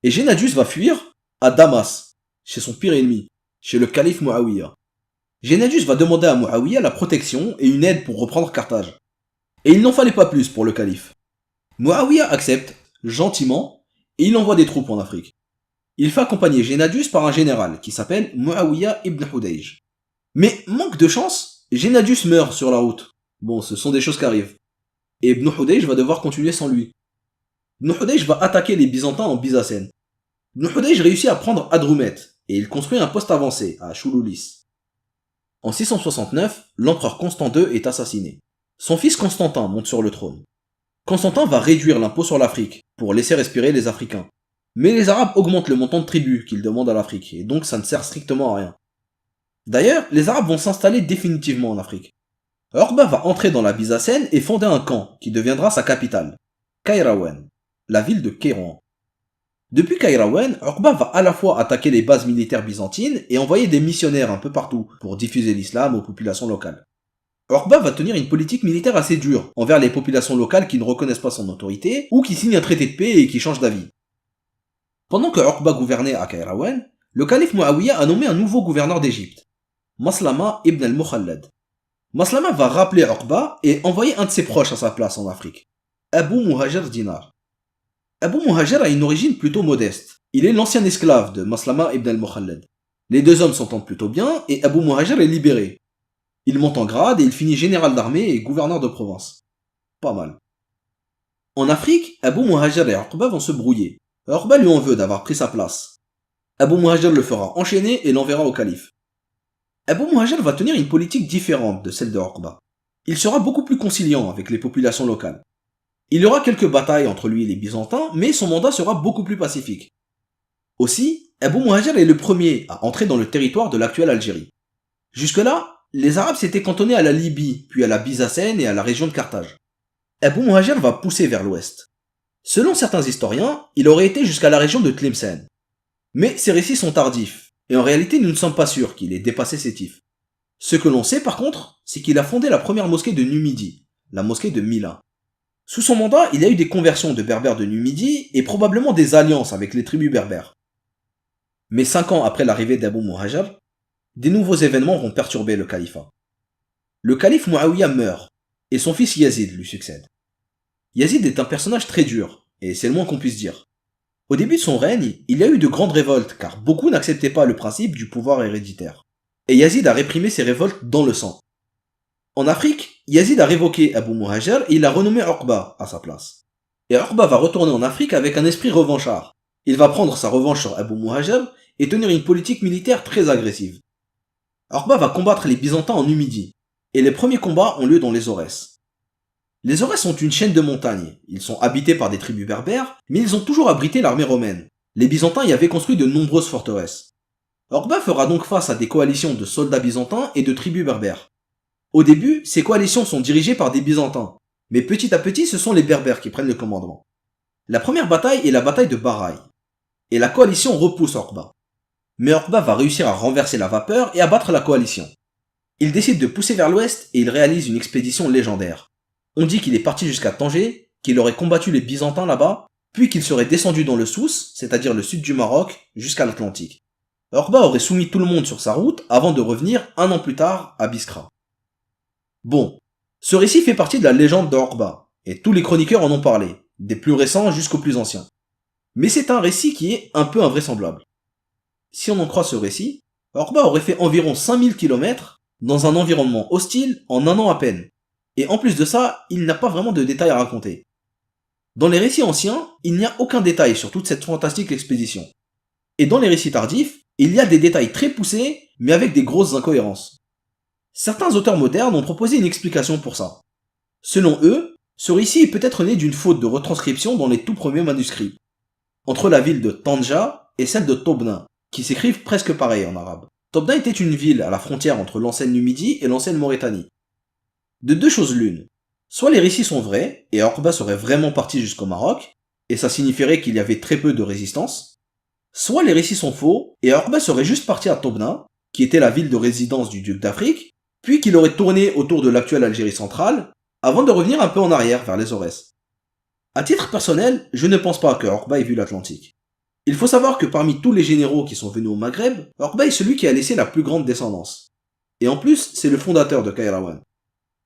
Et Gennadius va fuir à Damas, chez son pire ennemi, chez le calife Muawiyah. Gennadius va demander à Muawiyah la protection et une aide pour reprendre Carthage. Et il n'en fallait pas plus pour le calife. Muawiyah accepte, gentiment, et il envoie des troupes en Afrique. Il fait accompagner Gennadius par un général qui s'appelle Muawiyah ibn Hudayj. Mais manque de chance, Gennadius meurt sur la route. Bon, ce sont des choses qui arrivent. Et Ibn Hudayj va devoir continuer sans lui. Ibn Hudayj va attaquer les Byzantins en Byzacène. Ibn Hudayj réussit à prendre Hadroumet, et il construit un poste avancé, à Chouloulis. En 669, l'empereur Constant II est assassiné. Son fils Constantin monte sur le trône. Constantin va réduire l'impôt sur l'Afrique, pour laisser respirer les Africains. Mais les Arabes augmentent le montant de tribut qu'ils demandent à l'Afrique, et donc ça ne sert strictement à rien. D'ailleurs, les Arabes vont s'installer définitivement en Afrique. Uqba va entrer dans la Byzacène et fonder un camp qui deviendra sa capitale, Kairouan, la ville de Kairouan. Depuis Kairouan, Uqba va à la fois attaquer les bases militaires byzantines et envoyer des missionnaires un peu partout pour diffuser l'islam aux populations locales. Uqba va tenir une politique militaire assez dure envers les populations locales qui ne reconnaissent pas son autorité ou qui signent un traité de paix et qui changent d'avis. Pendant que Uqba gouvernait à Kairouan, le calife Muawiyah a nommé un nouveau gouverneur d'Égypte, Maslama ibn al-Mukhallad. Maslama va rappeler Uqba et envoyer un de ses proches à sa place en Afrique, Abu Muhajir Dinar. Abu Muhajir a une origine plutôt modeste. Il est l'ancien esclave de Maslama ibn al-Mukhallad. Les deux hommes s'entendent plutôt bien et Abu Muhajir est libéré. Il monte en grade et il finit général d'armée et gouverneur de province. Pas mal. En Afrique, Abu Muhajir et Uqba vont se brouiller. Uqba lui en veut d'avoir pris sa place. Abu Muhajir le fera enchaîner et l'enverra au calife. Abu Muhajir va tenir une politique différente de celle de Uqba. Il sera beaucoup plus conciliant avec les populations locales. Il y aura quelques batailles entre lui et les Byzantins, mais son mandat sera beaucoup plus pacifique. Aussi, Abu Muhajir est le premier à entrer dans le territoire de l'actuelle Algérie. Jusque-là, les Arabes s'étaient cantonnés à la Libye, puis à la Byzacène et à la région de Carthage. Abu Muhajir va pousser vers l'ouest. Selon certains historiens, il aurait été jusqu'à la région de Tlemcen. Mais ces récits sont tardifs. Et en réalité, nous ne sommes pas sûrs qu'il ait dépassé ces tifs. Ce que l'on sait par contre, c'est qu'il a fondé la première mosquée de Numidie, la mosquée de Mila. Sous son mandat, il y a eu des conversions de berbères de Numidie et probablement des alliances avec les tribus berbères. Mais 5 ans après l'arrivée d'Abu Muhajir, des nouveaux événements vont perturber le califat. Le calife Muawiyah meurt, et son fils Yazid lui succède. Yazid est un personnage très dur, et c'est le moins qu'on puisse dire. Au début de son règne, il y a eu de grandes révoltes, car beaucoup n'acceptaient pas le principe du pouvoir héréditaire. Et Yazid a réprimé ces révoltes dans le sang. En Afrique, Yazid a révoqué Abu Muhajir et il a renommé Uqba à sa place. Et Uqba va retourner en Afrique avec un esprit revanchard. Il va prendre sa revanche sur Abu Muhajir et tenir une politique militaire très agressive. Uqba va combattre les Byzantins en Numidie, et les premiers combats ont lieu dans les Aurès. Les Aurès sont une chaîne de montagnes, ils sont habités par des tribus berbères, mais ils ont toujours abrité l'armée romaine. Les Byzantins y avaient construit de nombreuses forteresses. Uqba fera donc face à des coalitions de soldats byzantins et de tribus berbères. Au début, ces coalitions sont dirigées par des Byzantins, mais petit à petit ce sont les Berbères qui prennent le commandement. La première bataille est la bataille de Baraï, et la coalition repousse Uqba. Mais Uqba va réussir à renverser la vapeur et à battre la coalition. Il décide de pousser vers l'ouest et il réalise une expédition légendaire. On dit qu'il est parti jusqu'à Tanger, qu'il aurait combattu les Byzantins là-bas, puis qu'il serait descendu dans le Souss, c'est-à-dire le sud du Maroc, jusqu'à l'Atlantique. Uqba aurait soumis tout le monde sur sa route avant de revenir un an plus tard à Biskra. Bon, ce récit fait partie de la légende d'Uqba, et tous les chroniqueurs en ont parlé, des plus récents jusqu'aux plus anciens. Mais c'est un récit qui est un peu invraisemblable. Si on en croit ce récit, Uqba aurait fait environ 5000 km dans un environnement hostile en un an à peine. Et en plus de ça, il n'a pas vraiment de détails à raconter. Dans les récits anciens, il n'y a aucun détail sur toute cette fantastique expédition. Et dans les récits tardifs, il y a des détails très poussés, mais avec des grosses incohérences. Certains auteurs modernes ont proposé une explication pour ça. Selon eux, ce récit est peut-être né d'une faute de retranscription dans les tout premiers manuscrits, entre la ville de Tanja et celle de Tobna, qui s'écrivent presque pareil en arabe. Tobna était une ville à la frontière entre l'ancienne Numidie et l'ancienne Mauritanie. De deux choses l'une. Soit les récits sont vrais, et Uqba serait vraiment parti jusqu'au Maroc, et ça signifierait qu'il y avait très peu de résistance. Soit les récits sont faux, et Uqba serait juste parti à Tobna, qui était la ville de résidence du duc d'Afrique, puis qu'il aurait tourné autour de l'actuelle Algérie centrale, avant de revenir un peu en arrière vers les Aurès. À titre personnel, je ne pense pas que Uqba ait vu l'Atlantique. Il faut savoir que parmi tous les généraux qui sont venus au Maghreb, Uqba est celui qui a laissé la plus grande descendance. Et en plus, c'est le fondateur de Kairouan.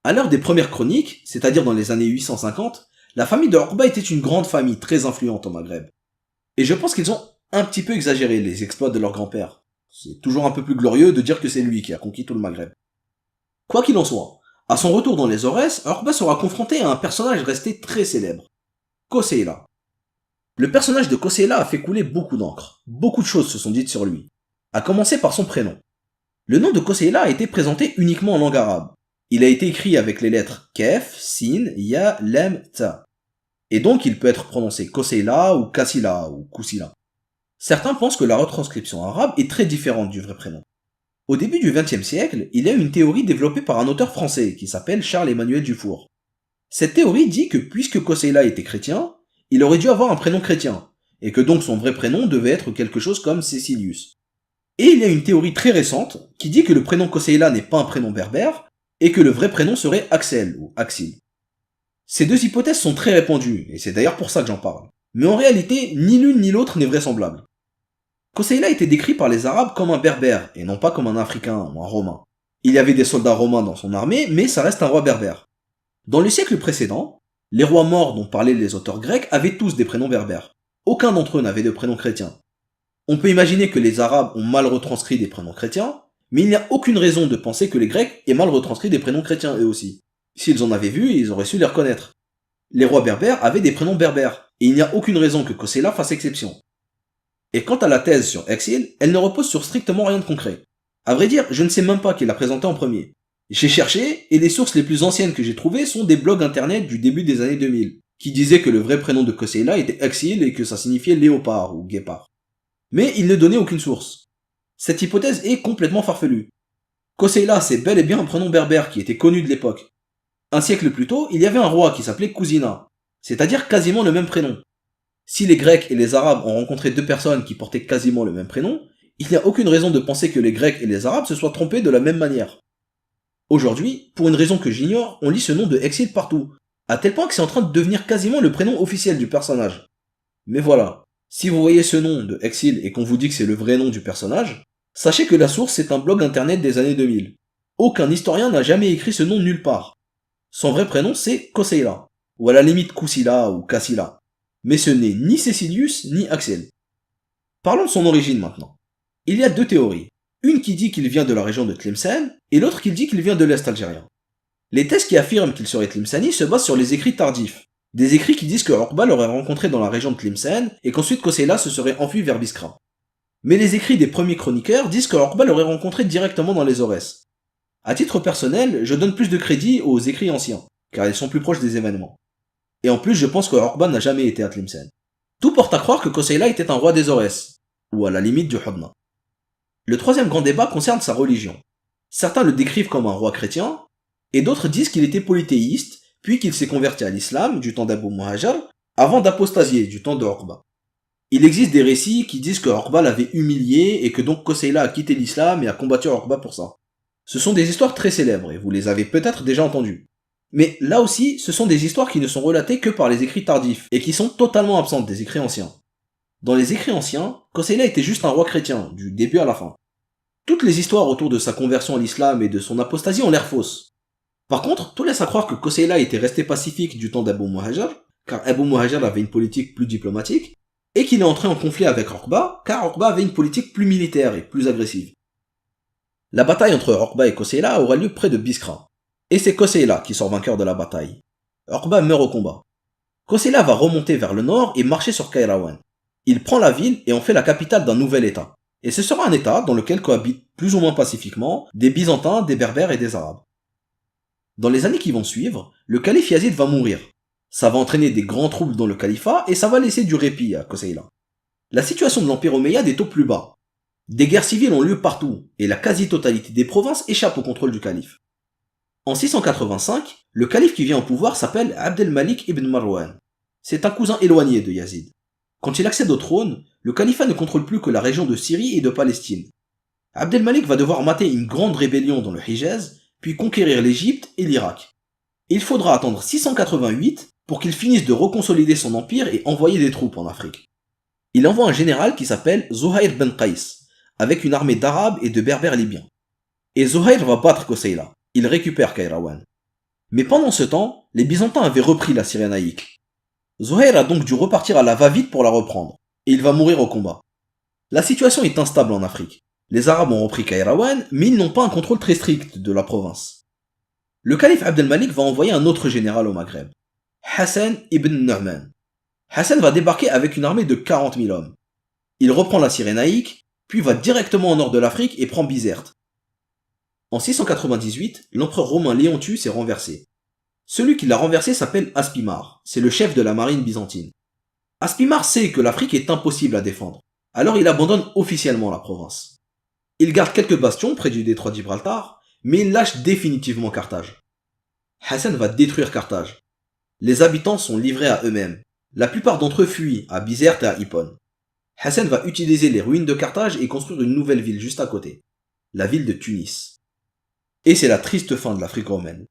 À l'heure des premières chroniques, c'est-à-dire dans les années 850, la famille de Uqba était une grande famille très influente au Maghreb. Et je pense qu'ils ont un petit peu exagéré les exploits de leur grand-père. C'est toujours un peu plus glorieux de dire que c'est lui qui a conquis tout le Maghreb. Quoi qu'il en soit, à son retour dans les Aurès, Uqba sera confronté à un personnage resté très célèbre, Koseila. Le personnage de Koseila a fait couler beaucoup d'encre. Beaucoup de choses se sont dites sur lui. À commencer par son prénom. Le nom de Koseila a été présenté uniquement en langue arabe. Il a été écrit avec les lettres Kef, Sin, Ya, Lem, Ta. Et donc il peut être prononcé Koseila ou Kassila ou Kousila. Certains pensent que la retranscription arabe est très différente du vrai prénom. Au début du XXe siècle, il y a une théorie développée par un auteur français qui s'appelle Charles-Emmanuel Dufour. Cette théorie dit que puisque Koseila était chrétien, il aurait dû avoir un prénom chrétien, et que donc son vrai prénom devait être quelque chose comme Cécilius. Et il y a une théorie très récente qui dit que le prénom Koseila n'est pas un prénom berbère, et que le vrai prénom serait Axel ou Axil. Ces deux hypothèses sont très répandues, et c'est d'ailleurs pour ça que j'en parle. Mais en réalité, ni l'une ni l'autre n'est vraisemblable. Koseila était décrit par les Arabes comme un berbère, et non pas comme un Africain ou un Romain. Il y avait des soldats romains dans son armée, mais ça reste un roi berbère. Dans le siècle précédent, les rois morts dont parlaient les auteurs grecs avaient tous des prénoms berbères. Aucun d'entre eux n'avait de prénom chrétien. On peut imaginer que les Arabes ont mal retranscrit des prénoms chrétiens, mais il n'y a aucune raison de penser que les Grecs aient mal retranscrit des prénoms chrétiens eux aussi. S'ils en avaient vu, ils auraient su les reconnaître. Les rois berbères avaient des prénoms berbères, et il n'y a aucune raison que Koseila fasse exception. Et quant à la thèse sur Exil, elle ne repose sur strictement rien de concret. À vrai dire, je ne sais même pas qui l'a présenté en premier. J'ai cherché, et les sources les plus anciennes que j'ai trouvées sont des blogs internet du début des années 2000, qui disaient que le vrai prénom de Koseila était Exil et que ça signifiait léopard ou guépard. Mais ils ne donnaient aucune source. Cette hypothèse est complètement farfelue. Koseila, c'est bel et bien un prénom berbère qui était connu de l'époque. Un siècle plus tôt, il y avait un roi qui s'appelait Cousina, c'est-à-dire quasiment le même prénom. Si les Grecs et les Arabes ont rencontré deux personnes qui portaient quasiment le même prénom, il n'y a aucune raison de penser que les Grecs et les Arabes se soient trompés de la même manière. Aujourd'hui, pour une raison que j'ignore, on lit ce nom de Exil partout, à tel point que c'est en train de devenir quasiment le prénom officiel du personnage. Mais voilà. Si vous voyez ce nom de Exil et qu'on vous dit que c'est le vrai nom du personnage, sachez que la source c'est un blog internet des années 2000. Aucun historien n'a jamais écrit ce nom nulle part. Son vrai prénom c'est Koseila, ou à la limite Kusila ou Kassila. Mais ce n'est ni Cécilius ni Axel. Parlons de son origine maintenant. Il y a deux théories. Une qui dit qu'il vient de la région de Tlemcen, et l'autre qui dit qu'il vient de l'Est algérien. Les thèses qui affirment qu'il serait Tlemceni se basent sur les écrits tardifs. Des écrits qui disent que Orkba l'aurait rencontré dans la région de Tlemcen, et qu'ensuite Koseila se serait enfui vers Biskra. Mais les écrits des premiers chroniqueurs disent que Orkba l'aurait rencontré directement dans les Aurès. À titre personnel, je donne plus de crédit aux écrits anciens, car ils sont plus proches des événements. Et en plus, je pense que Orkba n'a jamais été à Tlemcen. Tout porte à croire que Koseila était un roi des Aurès, ou à la limite du Hodna. Le troisième grand débat concerne sa religion. Certains le décrivent comme un roi chrétien, et d'autres disent qu'il était polythéiste, puis qu'il s'est converti à l'islam du temps d'Abu Muhajar, avant d'apostasier du temps de Orkba. Il existe des récits qui disent que Orkba l'avait humilié et que donc Koseila a quitté l'islam et a combattu Orkba pour ça. Ce sont des histoires très célèbres et vous les avez peut-être déjà entendues. Mais là aussi, ce sont des histoires qui ne sont relatées que par les écrits tardifs et qui sont totalement absentes des écrits anciens. Dans les écrits anciens, Koseila était juste un roi chrétien, du début à la fin. Toutes les histoires autour de sa conversion à l'islam et de son apostasie ont l'air fausses. Par contre, tout laisse à croire que Koseila était resté pacifique du temps d'Abu Muhajar, car Abu Muhajar avait une politique plus diplomatique, et qu'il est entré en conflit avec Orkba, car Orkba avait une politique plus militaire et plus agressive. La bataille entre Orkba et Koseila aura lieu près de Biskra, et c'est Koseila qui sort vainqueur de la bataille. Orkba meurt au combat. Koseila va remonter vers le nord et marcher sur Kairouan. Il prend la ville et en fait la capitale d'un nouvel état. Et ce sera un état dans lequel cohabitent plus ou moins pacifiquement des Byzantins, des Berbères et des Arabes. Dans les années qui vont suivre, le calife Yazid va mourir. Ça va entraîner des grands troubles dans le califat et ça va laisser du répit à Koseila. La situation de l'empire omeyyade est au plus bas. Des guerres civiles ont lieu partout et la quasi-totalité des provinces échappe au contrôle du calife. En 685, le calife qui vient au pouvoir s'appelle Abdelmalik ibn Marwan. C'est un cousin éloigné de Yazid. Quand il accède au trône, le califat ne contrôle plus que la région de Syrie et de Palestine. Abdelmalik va devoir mater une grande rébellion dans le Hijaz, puis conquérir l'Égypte et l'Irak. Il faudra attendre 688 pour qu'il finisse de reconsolider son empire et envoyer des troupes en Afrique. Il envoie un général qui s'appelle Zuhair ben Qais, avec une armée d'Arabes et de Berbères libyens. Et Zuhair va battre Koseila. Il récupère Kairouan. Mais pendant ce temps, les Byzantins avaient repris la Cyrénaïque. Zuhair a donc dû repartir à la va-vite pour la reprendre, et il va mourir au combat. La situation est instable en Afrique. Les Arabes ont repris Kairouan, mais ils n'ont pas un contrôle très strict de la province. Le calife Abdelmalik va envoyer un autre général au Maghreb, Hassan ibn Nu'man. Hassan va débarquer avec une armée de 40 000 hommes. Il reprend la Cyrénaïque, puis va directement au nord de l'Afrique et prend Bizerte. En 698, l'empereur romain Léontius est renversé. Celui qui l'a renversé s'appelle Aspimar, c'est le chef de la marine byzantine. Aspimar sait que l'Afrique est impossible à défendre, alors il abandonne officiellement la province. Il garde quelques bastions près du détroit de Gibraltar, mais il lâche définitivement Carthage. Hassan va détruire Carthage. Les habitants sont livrés à eux-mêmes. La plupart d'entre eux fuient à Bizerte et à Hippone. Hassan va utiliser les ruines de Carthage et construire une nouvelle ville juste à côté, la ville de Tunis. Et c'est la triste fin de l'Afrique romaine.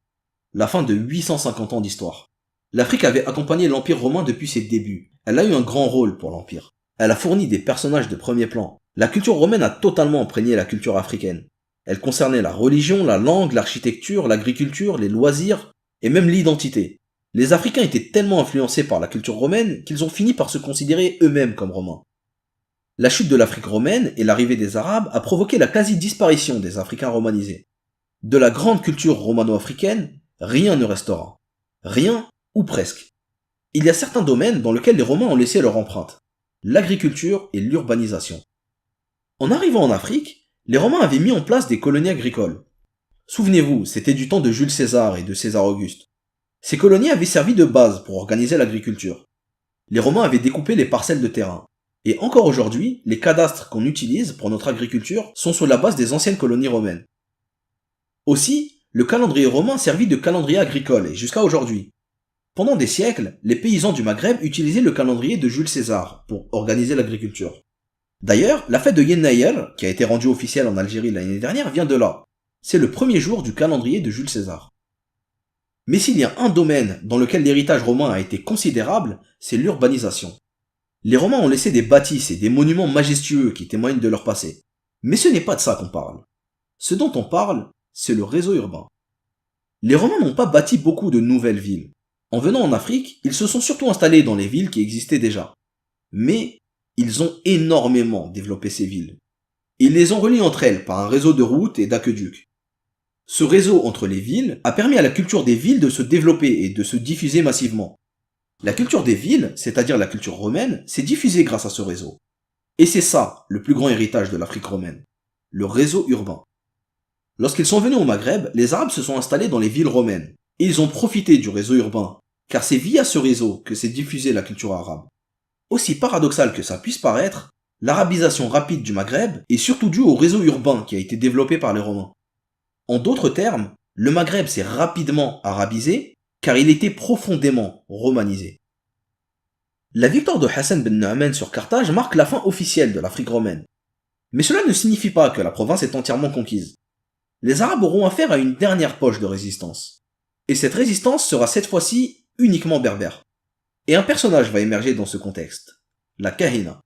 La fin de 850 ans d'histoire. L'Afrique avait accompagné l'Empire romain depuis ses débuts. Elle a eu un grand rôle pour l'Empire. Elle a fourni des personnages de premier plan. La culture romaine a totalement imprégné la culture africaine. Elle concernait la religion, la langue, l'architecture, l'agriculture, les loisirs et même l'identité. Les Africains étaient tellement influencés par la culture romaine qu'ils ont fini par se considérer eux-mêmes comme romains. La chute de l'Afrique romaine et l'arrivée des Arabes a provoqué la quasi-disparition des Africains romanisés. De la grande culture romano-africaine, rien ne restera. Rien, ou presque. Il y a certains domaines dans lesquels les Romains ont laissé leur empreinte. L'agriculture et l'urbanisation. En arrivant en Afrique, les Romains avaient mis en place des colonies agricoles. Souvenez-vous, c'était du temps de Jules César et de César Auguste. Ces colonies avaient servi de base pour organiser l'agriculture. Les Romains avaient découpé les parcelles de terrain. Et encore aujourd'hui, les cadastres qu'on utilise pour notre agriculture sont sur la base des anciennes colonies romaines. Aussi, le calendrier romain servit de calendrier agricole et jusqu'à aujourd'hui. Pendant des siècles, les paysans du Maghreb utilisaient le calendrier de Jules César pour organiser l'agriculture. D'ailleurs, la fête de Yennayer, qui a été rendue officielle en Algérie l'année dernière, vient de là. C'est le premier jour du calendrier de Jules César. Mais s'il y a un domaine dans lequel l'héritage romain a été considérable, c'est l'urbanisation. Les Romains ont laissé des bâtisses et des monuments majestueux qui témoignent de leur passé. Mais ce n'est pas de ça qu'on parle. Ce dont on parle, c'est le réseau urbain. Les Romains n'ont pas bâti beaucoup de nouvelles villes. En venant en Afrique, ils se sont surtout installés dans les villes qui existaient déjà. Mais ils ont énormément développé ces villes. Ils les ont reliées entre elles par un réseau de routes et d'aqueducs. Ce réseau entre les villes a permis à la culture des villes de se développer et de se diffuser massivement. La culture des villes, c'est-à-dire la culture romaine, s'est diffusée grâce à ce réseau. Et c'est ça, le plus grand héritage de l'Afrique romaine. Le réseau urbain. Lorsqu'ils sont venus au Maghreb, les Arabes se sont installés dans les villes romaines. Et ils ont profité du réseau urbain, car c'est via ce réseau que s'est diffusée la culture arabe. Aussi paradoxal que ça puisse paraître, l'arabisation rapide du Maghreb est surtout due au réseau urbain qui a été développé par les Romains. En d'autres termes, le Maghreb s'est rapidement arabisé, car il était profondément romanisé. La victoire de Hassan ben Nu'man sur Carthage marque la fin officielle de l'Afrique romaine. Mais cela ne signifie pas que la province est entièrement conquise. Les Arabes auront affaire à une dernière poche de résistance. Et cette résistance sera cette fois-ci uniquement berbère. Et un personnage va émerger dans ce contexte. La Kahina.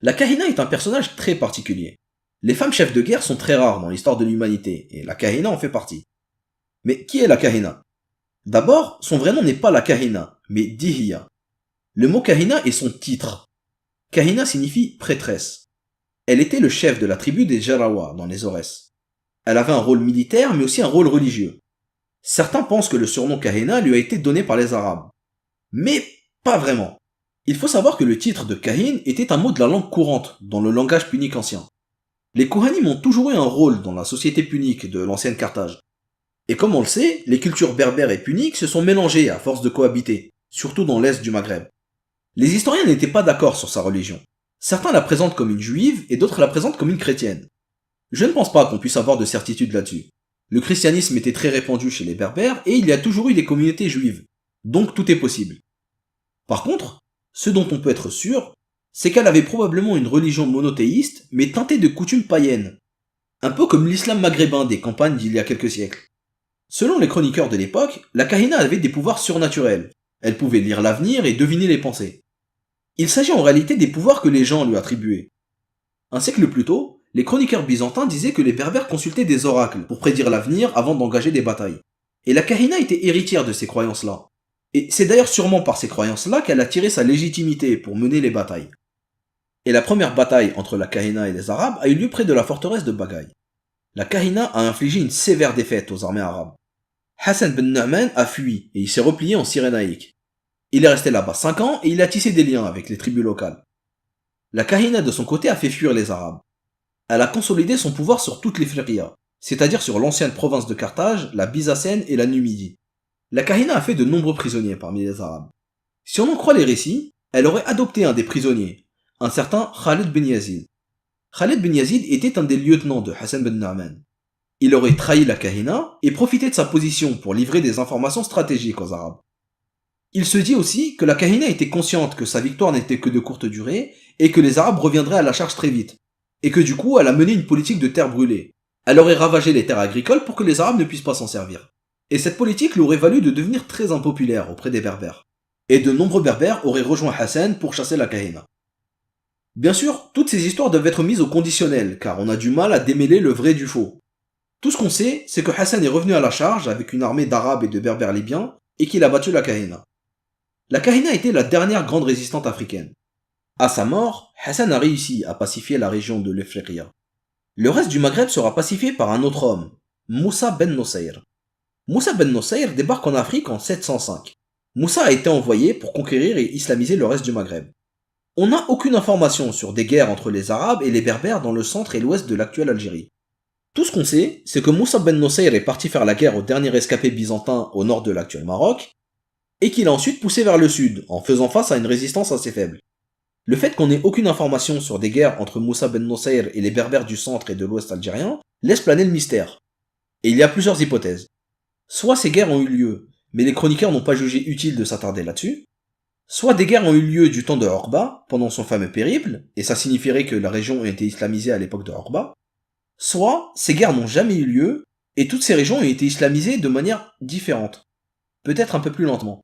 La Kahina est un personnage très particulier. Les femmes chefs de guerre sont très rares dans l'histoire de l'humanité, et la Kahina en fait partie. Mais qui est la Kahina? D'abord, son vrai nom n'est pas la Kahina, mais Dihya. Le mot Kahina est son titre. Kahina signifie prêtresse. Elle était le chef de la tribu des Jarawa dans les Aurès. Elle avait un rôle militaire mais aussi un rôle religieux. Certains pensent que le surnom Kahina lui a été donné par les Arabes. Mais pas vraiment. Il faut savoir que le titre de Kahin était un mot de la langue courante dans le langage punique ancien. Les Kohanim ont toujours eu un rôle dans la société punique de l'ancienne Carthage. Et comme on le sait, les cultures berbères et puniques se sont mélangées à force de cohabiter, surtout dans l'est du Maghreb. Les historiens n'étaient pas d'accord sur sa religion. Certains la présentent comme une juive et d'autres la présentent comme une chrétienne. Je ne pense pas qu'on puisse avoir de certitude là-dessus. Le christianisme était très répandu chez les berbères et il y a toujours eu des communautés juives. Donc tout est possible. Par contre, ce dont on peut être sûr, c'est qu'elle avait probablement une religion monothéiste mais teintée de coutumes païennes. Un peu comme l'islam maghrébin des campagnes d'il y a quelques siècles. Selon les chroniqueurs de l'époque, la Kahina avait des pouvoirs surnaturels. Elle pouvait lire l'avenir et deviner les pensées. Il s'agit en réalité des pouvoirs que les gens lui attribuaient. Un siècle plus tôt, les chroniqueurs byzantins disaient que les berbères consultaient des oracles pour prédire l'avenir avant d'engager des batailles. Et la Kahina était héritière de ces croyances-là. Et c'est d'ailleurs sûrement par ces croyances-là qu'elle a tiré sa légitimité pour mener les batailles. Et la première bataille entre la Kahina et les Arabes a eu lieu près de la forteresse de Bagaï. La Kahina a infligé une sévère défaite aux armées arabes. Hassan ben Nu'man a fui et il s'est replié en Cyrénaïque. Il est resté là-bas 5 ans et il a tissé des liens avec les tribus locales. La Kahina de son côté a fait fuir les Arabes. Elle a consolidé son pouvoir sur toutes les Fliria, c'est-à-dire sur l'ancienne province de Carthage, la Byzacène et la Numidie. La Kahina a fait de nombreux prisonniers parmi les Arabes. Si on en croit les récits, elle aurait adopté un des prisonniers, un certain Khalid ben Yazid. Khalid ben Yazid était un des lieutenants de Hassan ben Nu'man. Il aurait trahi la Kahina et profité de sa position pour livrer des informations stratégiques aux Arabes. Il se dit aussi que la Kahina était consciente que sa victoire n'était que de courte durée et que les Arabes reviendraient à la charge très vite, et que du coup elle a mené une politique de terre brûlée. Elle aurait ravagé les terres agricoles pour que les Arabes ne puissent pas s'en servir. Et cette politique lui aurait valu de devenir très impopulaire auprès des Berbères. Et de nombreux Berbères auraient rejoint Hassan pour chasser la Kahina. Bien sûr, toutes ces histoires doivent être mises au conditionnel, car on a du mal à démêler le vrai du faux. Tout ce qu'on sait, c'est que Hassan est revenu à la charge avec une armée d'Arabes et de Berbères libyens, et qu'il a battu la Kahina. La Kahina était la dernière grande résistante africaine. À sa mort, Hassan a réussi à pacifier la région de l'Efriqiya. Le reste du Maghreb sera pacifié par un autre homme, Moussa ben Nusayr. Moussa ben Nusayr débarque en Afrique en 705. Moussa a été envoyé pour conquérir et islamiser le reste du Maghreb. On n'a aucune information sur des guerres entre les Arabes et les Berbères dans le centre et l'ouest de l'actuelle Algérie. Tout ce qu'on sait, c'est que Moussa ben Nusayr est parti faire la guerre au dernier rescapé byzantin au nord de l'actuel Maroc, et qu'il a ensuite poussé vers le sud, en faisant face à une résistance assez faible. Le fait qu'on n'ait aucune information sur des guerres entre Moussa ben Nusayr et les Berbères du centre et de l'ouest algérien laisse planer le mystère. Et il y a plusieurs hypothèses. Soit ces guerres ont eu lieu, mais les chroniqueurs n'ont pas jugé utile de s'attarder là-dessus, soit des guerres ont eu lieu du temps de Orba, pendant son fameux périple, et ça signifierait que la région a été islamisée à l'époque de Orba, soit ces guerres n'ont jamais eu lieu, et toutes ces régions ont été islamisées de manière différente, peut-être un peu plus lentement.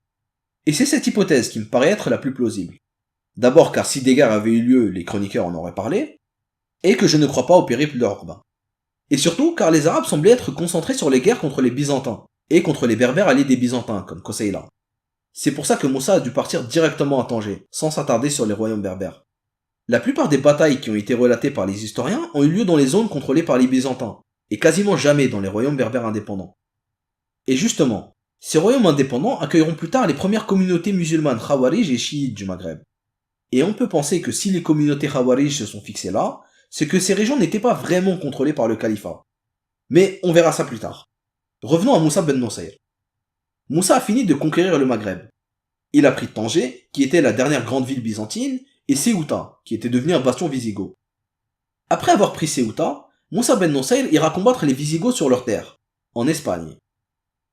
Et c'est cette hypothèse qui me paraît être la plus plausible. D'abord car si des guerres avaient eu lieu, les chroniqueurs en auraient parlé, et que je ne crois pas au périple de Urbain. Et surtout car les Arabes semblaient être concentrés sur les guerres contre les Byzantins, et contre les Berbères alliés des Byzantins, comme Kosseila. C'est pour ça que Moussa a dû partir directement à Tanger, sans s'attarder sur les royaumes berbères. La plupart des batailles qui ont été relatées par les historiens ont eu lieu dans les zones contrôlées par les Byzantins, et quasiment jamais dans les royaumes berbères indépendants. Et justement, ces royaumes indépendants accueilleront plus tard les premières communautés musulmanes khawarij et chiites du Maghreb. Et on peut penser que si les communautés khawarij se sont fixées là, c'est que ces régions n'étaient pas vraiment contrôlées par le califat. Mais on verra ça plus tard. Revenons à Moussa ben Nusayr. Moussa a fini de conquérir le Maghreb. Il a pris Tanger, qui était la dernière grande ville byzantine, et Ceuta, qui était devenu un bastion wisigoth. Après avoir pris Ceuta, Moussa ben Nusayr ira combattre les Visigoths sur leur terre, en Espagne.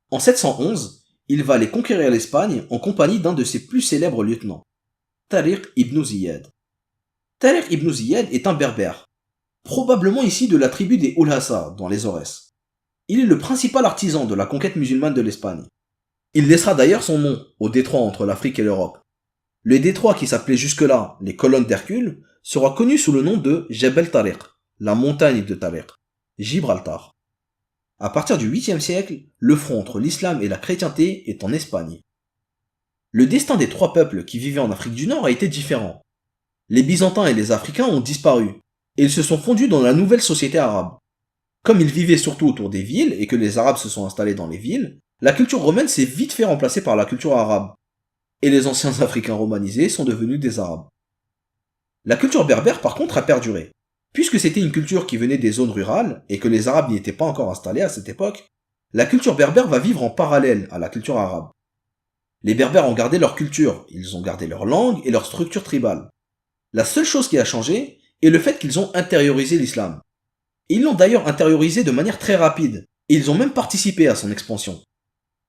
En 711, il va aller conquérir l'Espagne en compagnie d'un de ses plus célèbres lieutenants, Tariq ibn Ziyad. Tariq ibn Ziyad est un berbère, probablement issu de la tribu des Ulhassa, dans les Aurès. Il est le principal artisan de la conquête musulmane de l'Espagne. Il laissera d'ailleurs son nom au détroit entre l'Afrique et l'Europe. Le détroit qui s'appelait jusque-là les colonnes d'Hercule sera connu sous le nom de Jebel Tariq, la montagne de Tariq, Gibraltar. À partir du 8e siècle, le front entre l'islam et la chrétienté est en Espagne. Le destin des trois peuples qui vivaient en Afrique du Nord a été différent. Les Byzantins et les Africains ont disparu, et ils se sont fondus dans la nouvelle société arabe. Comme ils vivaient surtout autour des villes et que les Arabes se sont installés dans les villes, la culture romaine s'est vite fait remplacer par la culture arabe, et les anciens Africains romanisés sont devenus des Arabes. La culture berbère par contre a perduré. Puisque c'était une culture qui venait des zones rurales, et que les Arabes n'y étaient pas encore installés à cette époque, la culture berbère va vivre en parallèle à la culture arabe. Les Berbères ont gardé leur culture, ils ont gardé leur langue et leur structure tribale. La seule chose qui a changé est le fait qu'ils ont intériorisé l'islam. Ils l'ont d'ailleurs intériorisé de manière très rapide, et ils ont même participé à son expansion.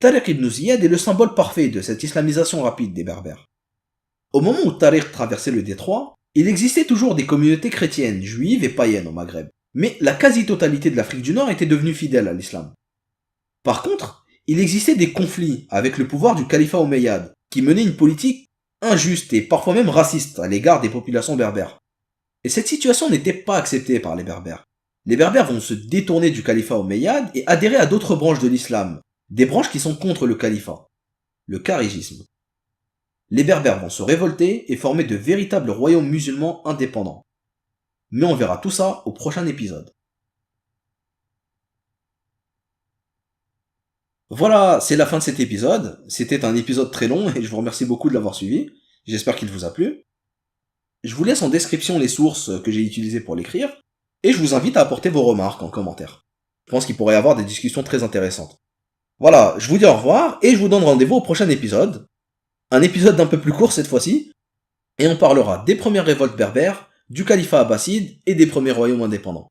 Tariq ibn Ziyad est le symbole parfait de cette islamisation rapide des Berbères. Au moment où Tariq traversait le détroit, il existait toujours des communautés chrétiennes, juives et païennes au Maghreb, mais la quasi-totalité de l'Afrique du Nord était devenue fidèle à l'islam. Par contre, il existait des conflits avec le pouvoir du califat omeyyade, qui menait une politique injuste et parfois même raciste à l'égard des populations berbères. Et cette situation n'était pas acceptée par les Berbères. Les Berbères vont se détourner du califat omeyyade et adhérer à d'autres branches de l'islam, des branches qui sont contre le califat, le kharijisme. Les Berbères vont se révolter et former de véritables royaumes musulmans indépendants. Mais on verra tout ça au prochain épisode. Voilà, c'est la fin de cet épisode. C'était un épisode très long et je vous remercie beaucoup de l'avoir suivi. J'espère qu'il vous a plu. Je vous laisse en description les sources que j'ai utilisées pour l'écrire et je vous invite à apporter vos remarques en commentaire. Je pense qu'il pourrait y avoir des discussions très intéressantes. Voilà, je vous dis au revoir et je vous donne rendez-vous au prochain épisode. Un épisode d'un peu plus court cette fois-ci, et on parlera des premières révoltes berbères, du califat abbasside et des premiers royaumes indépendants.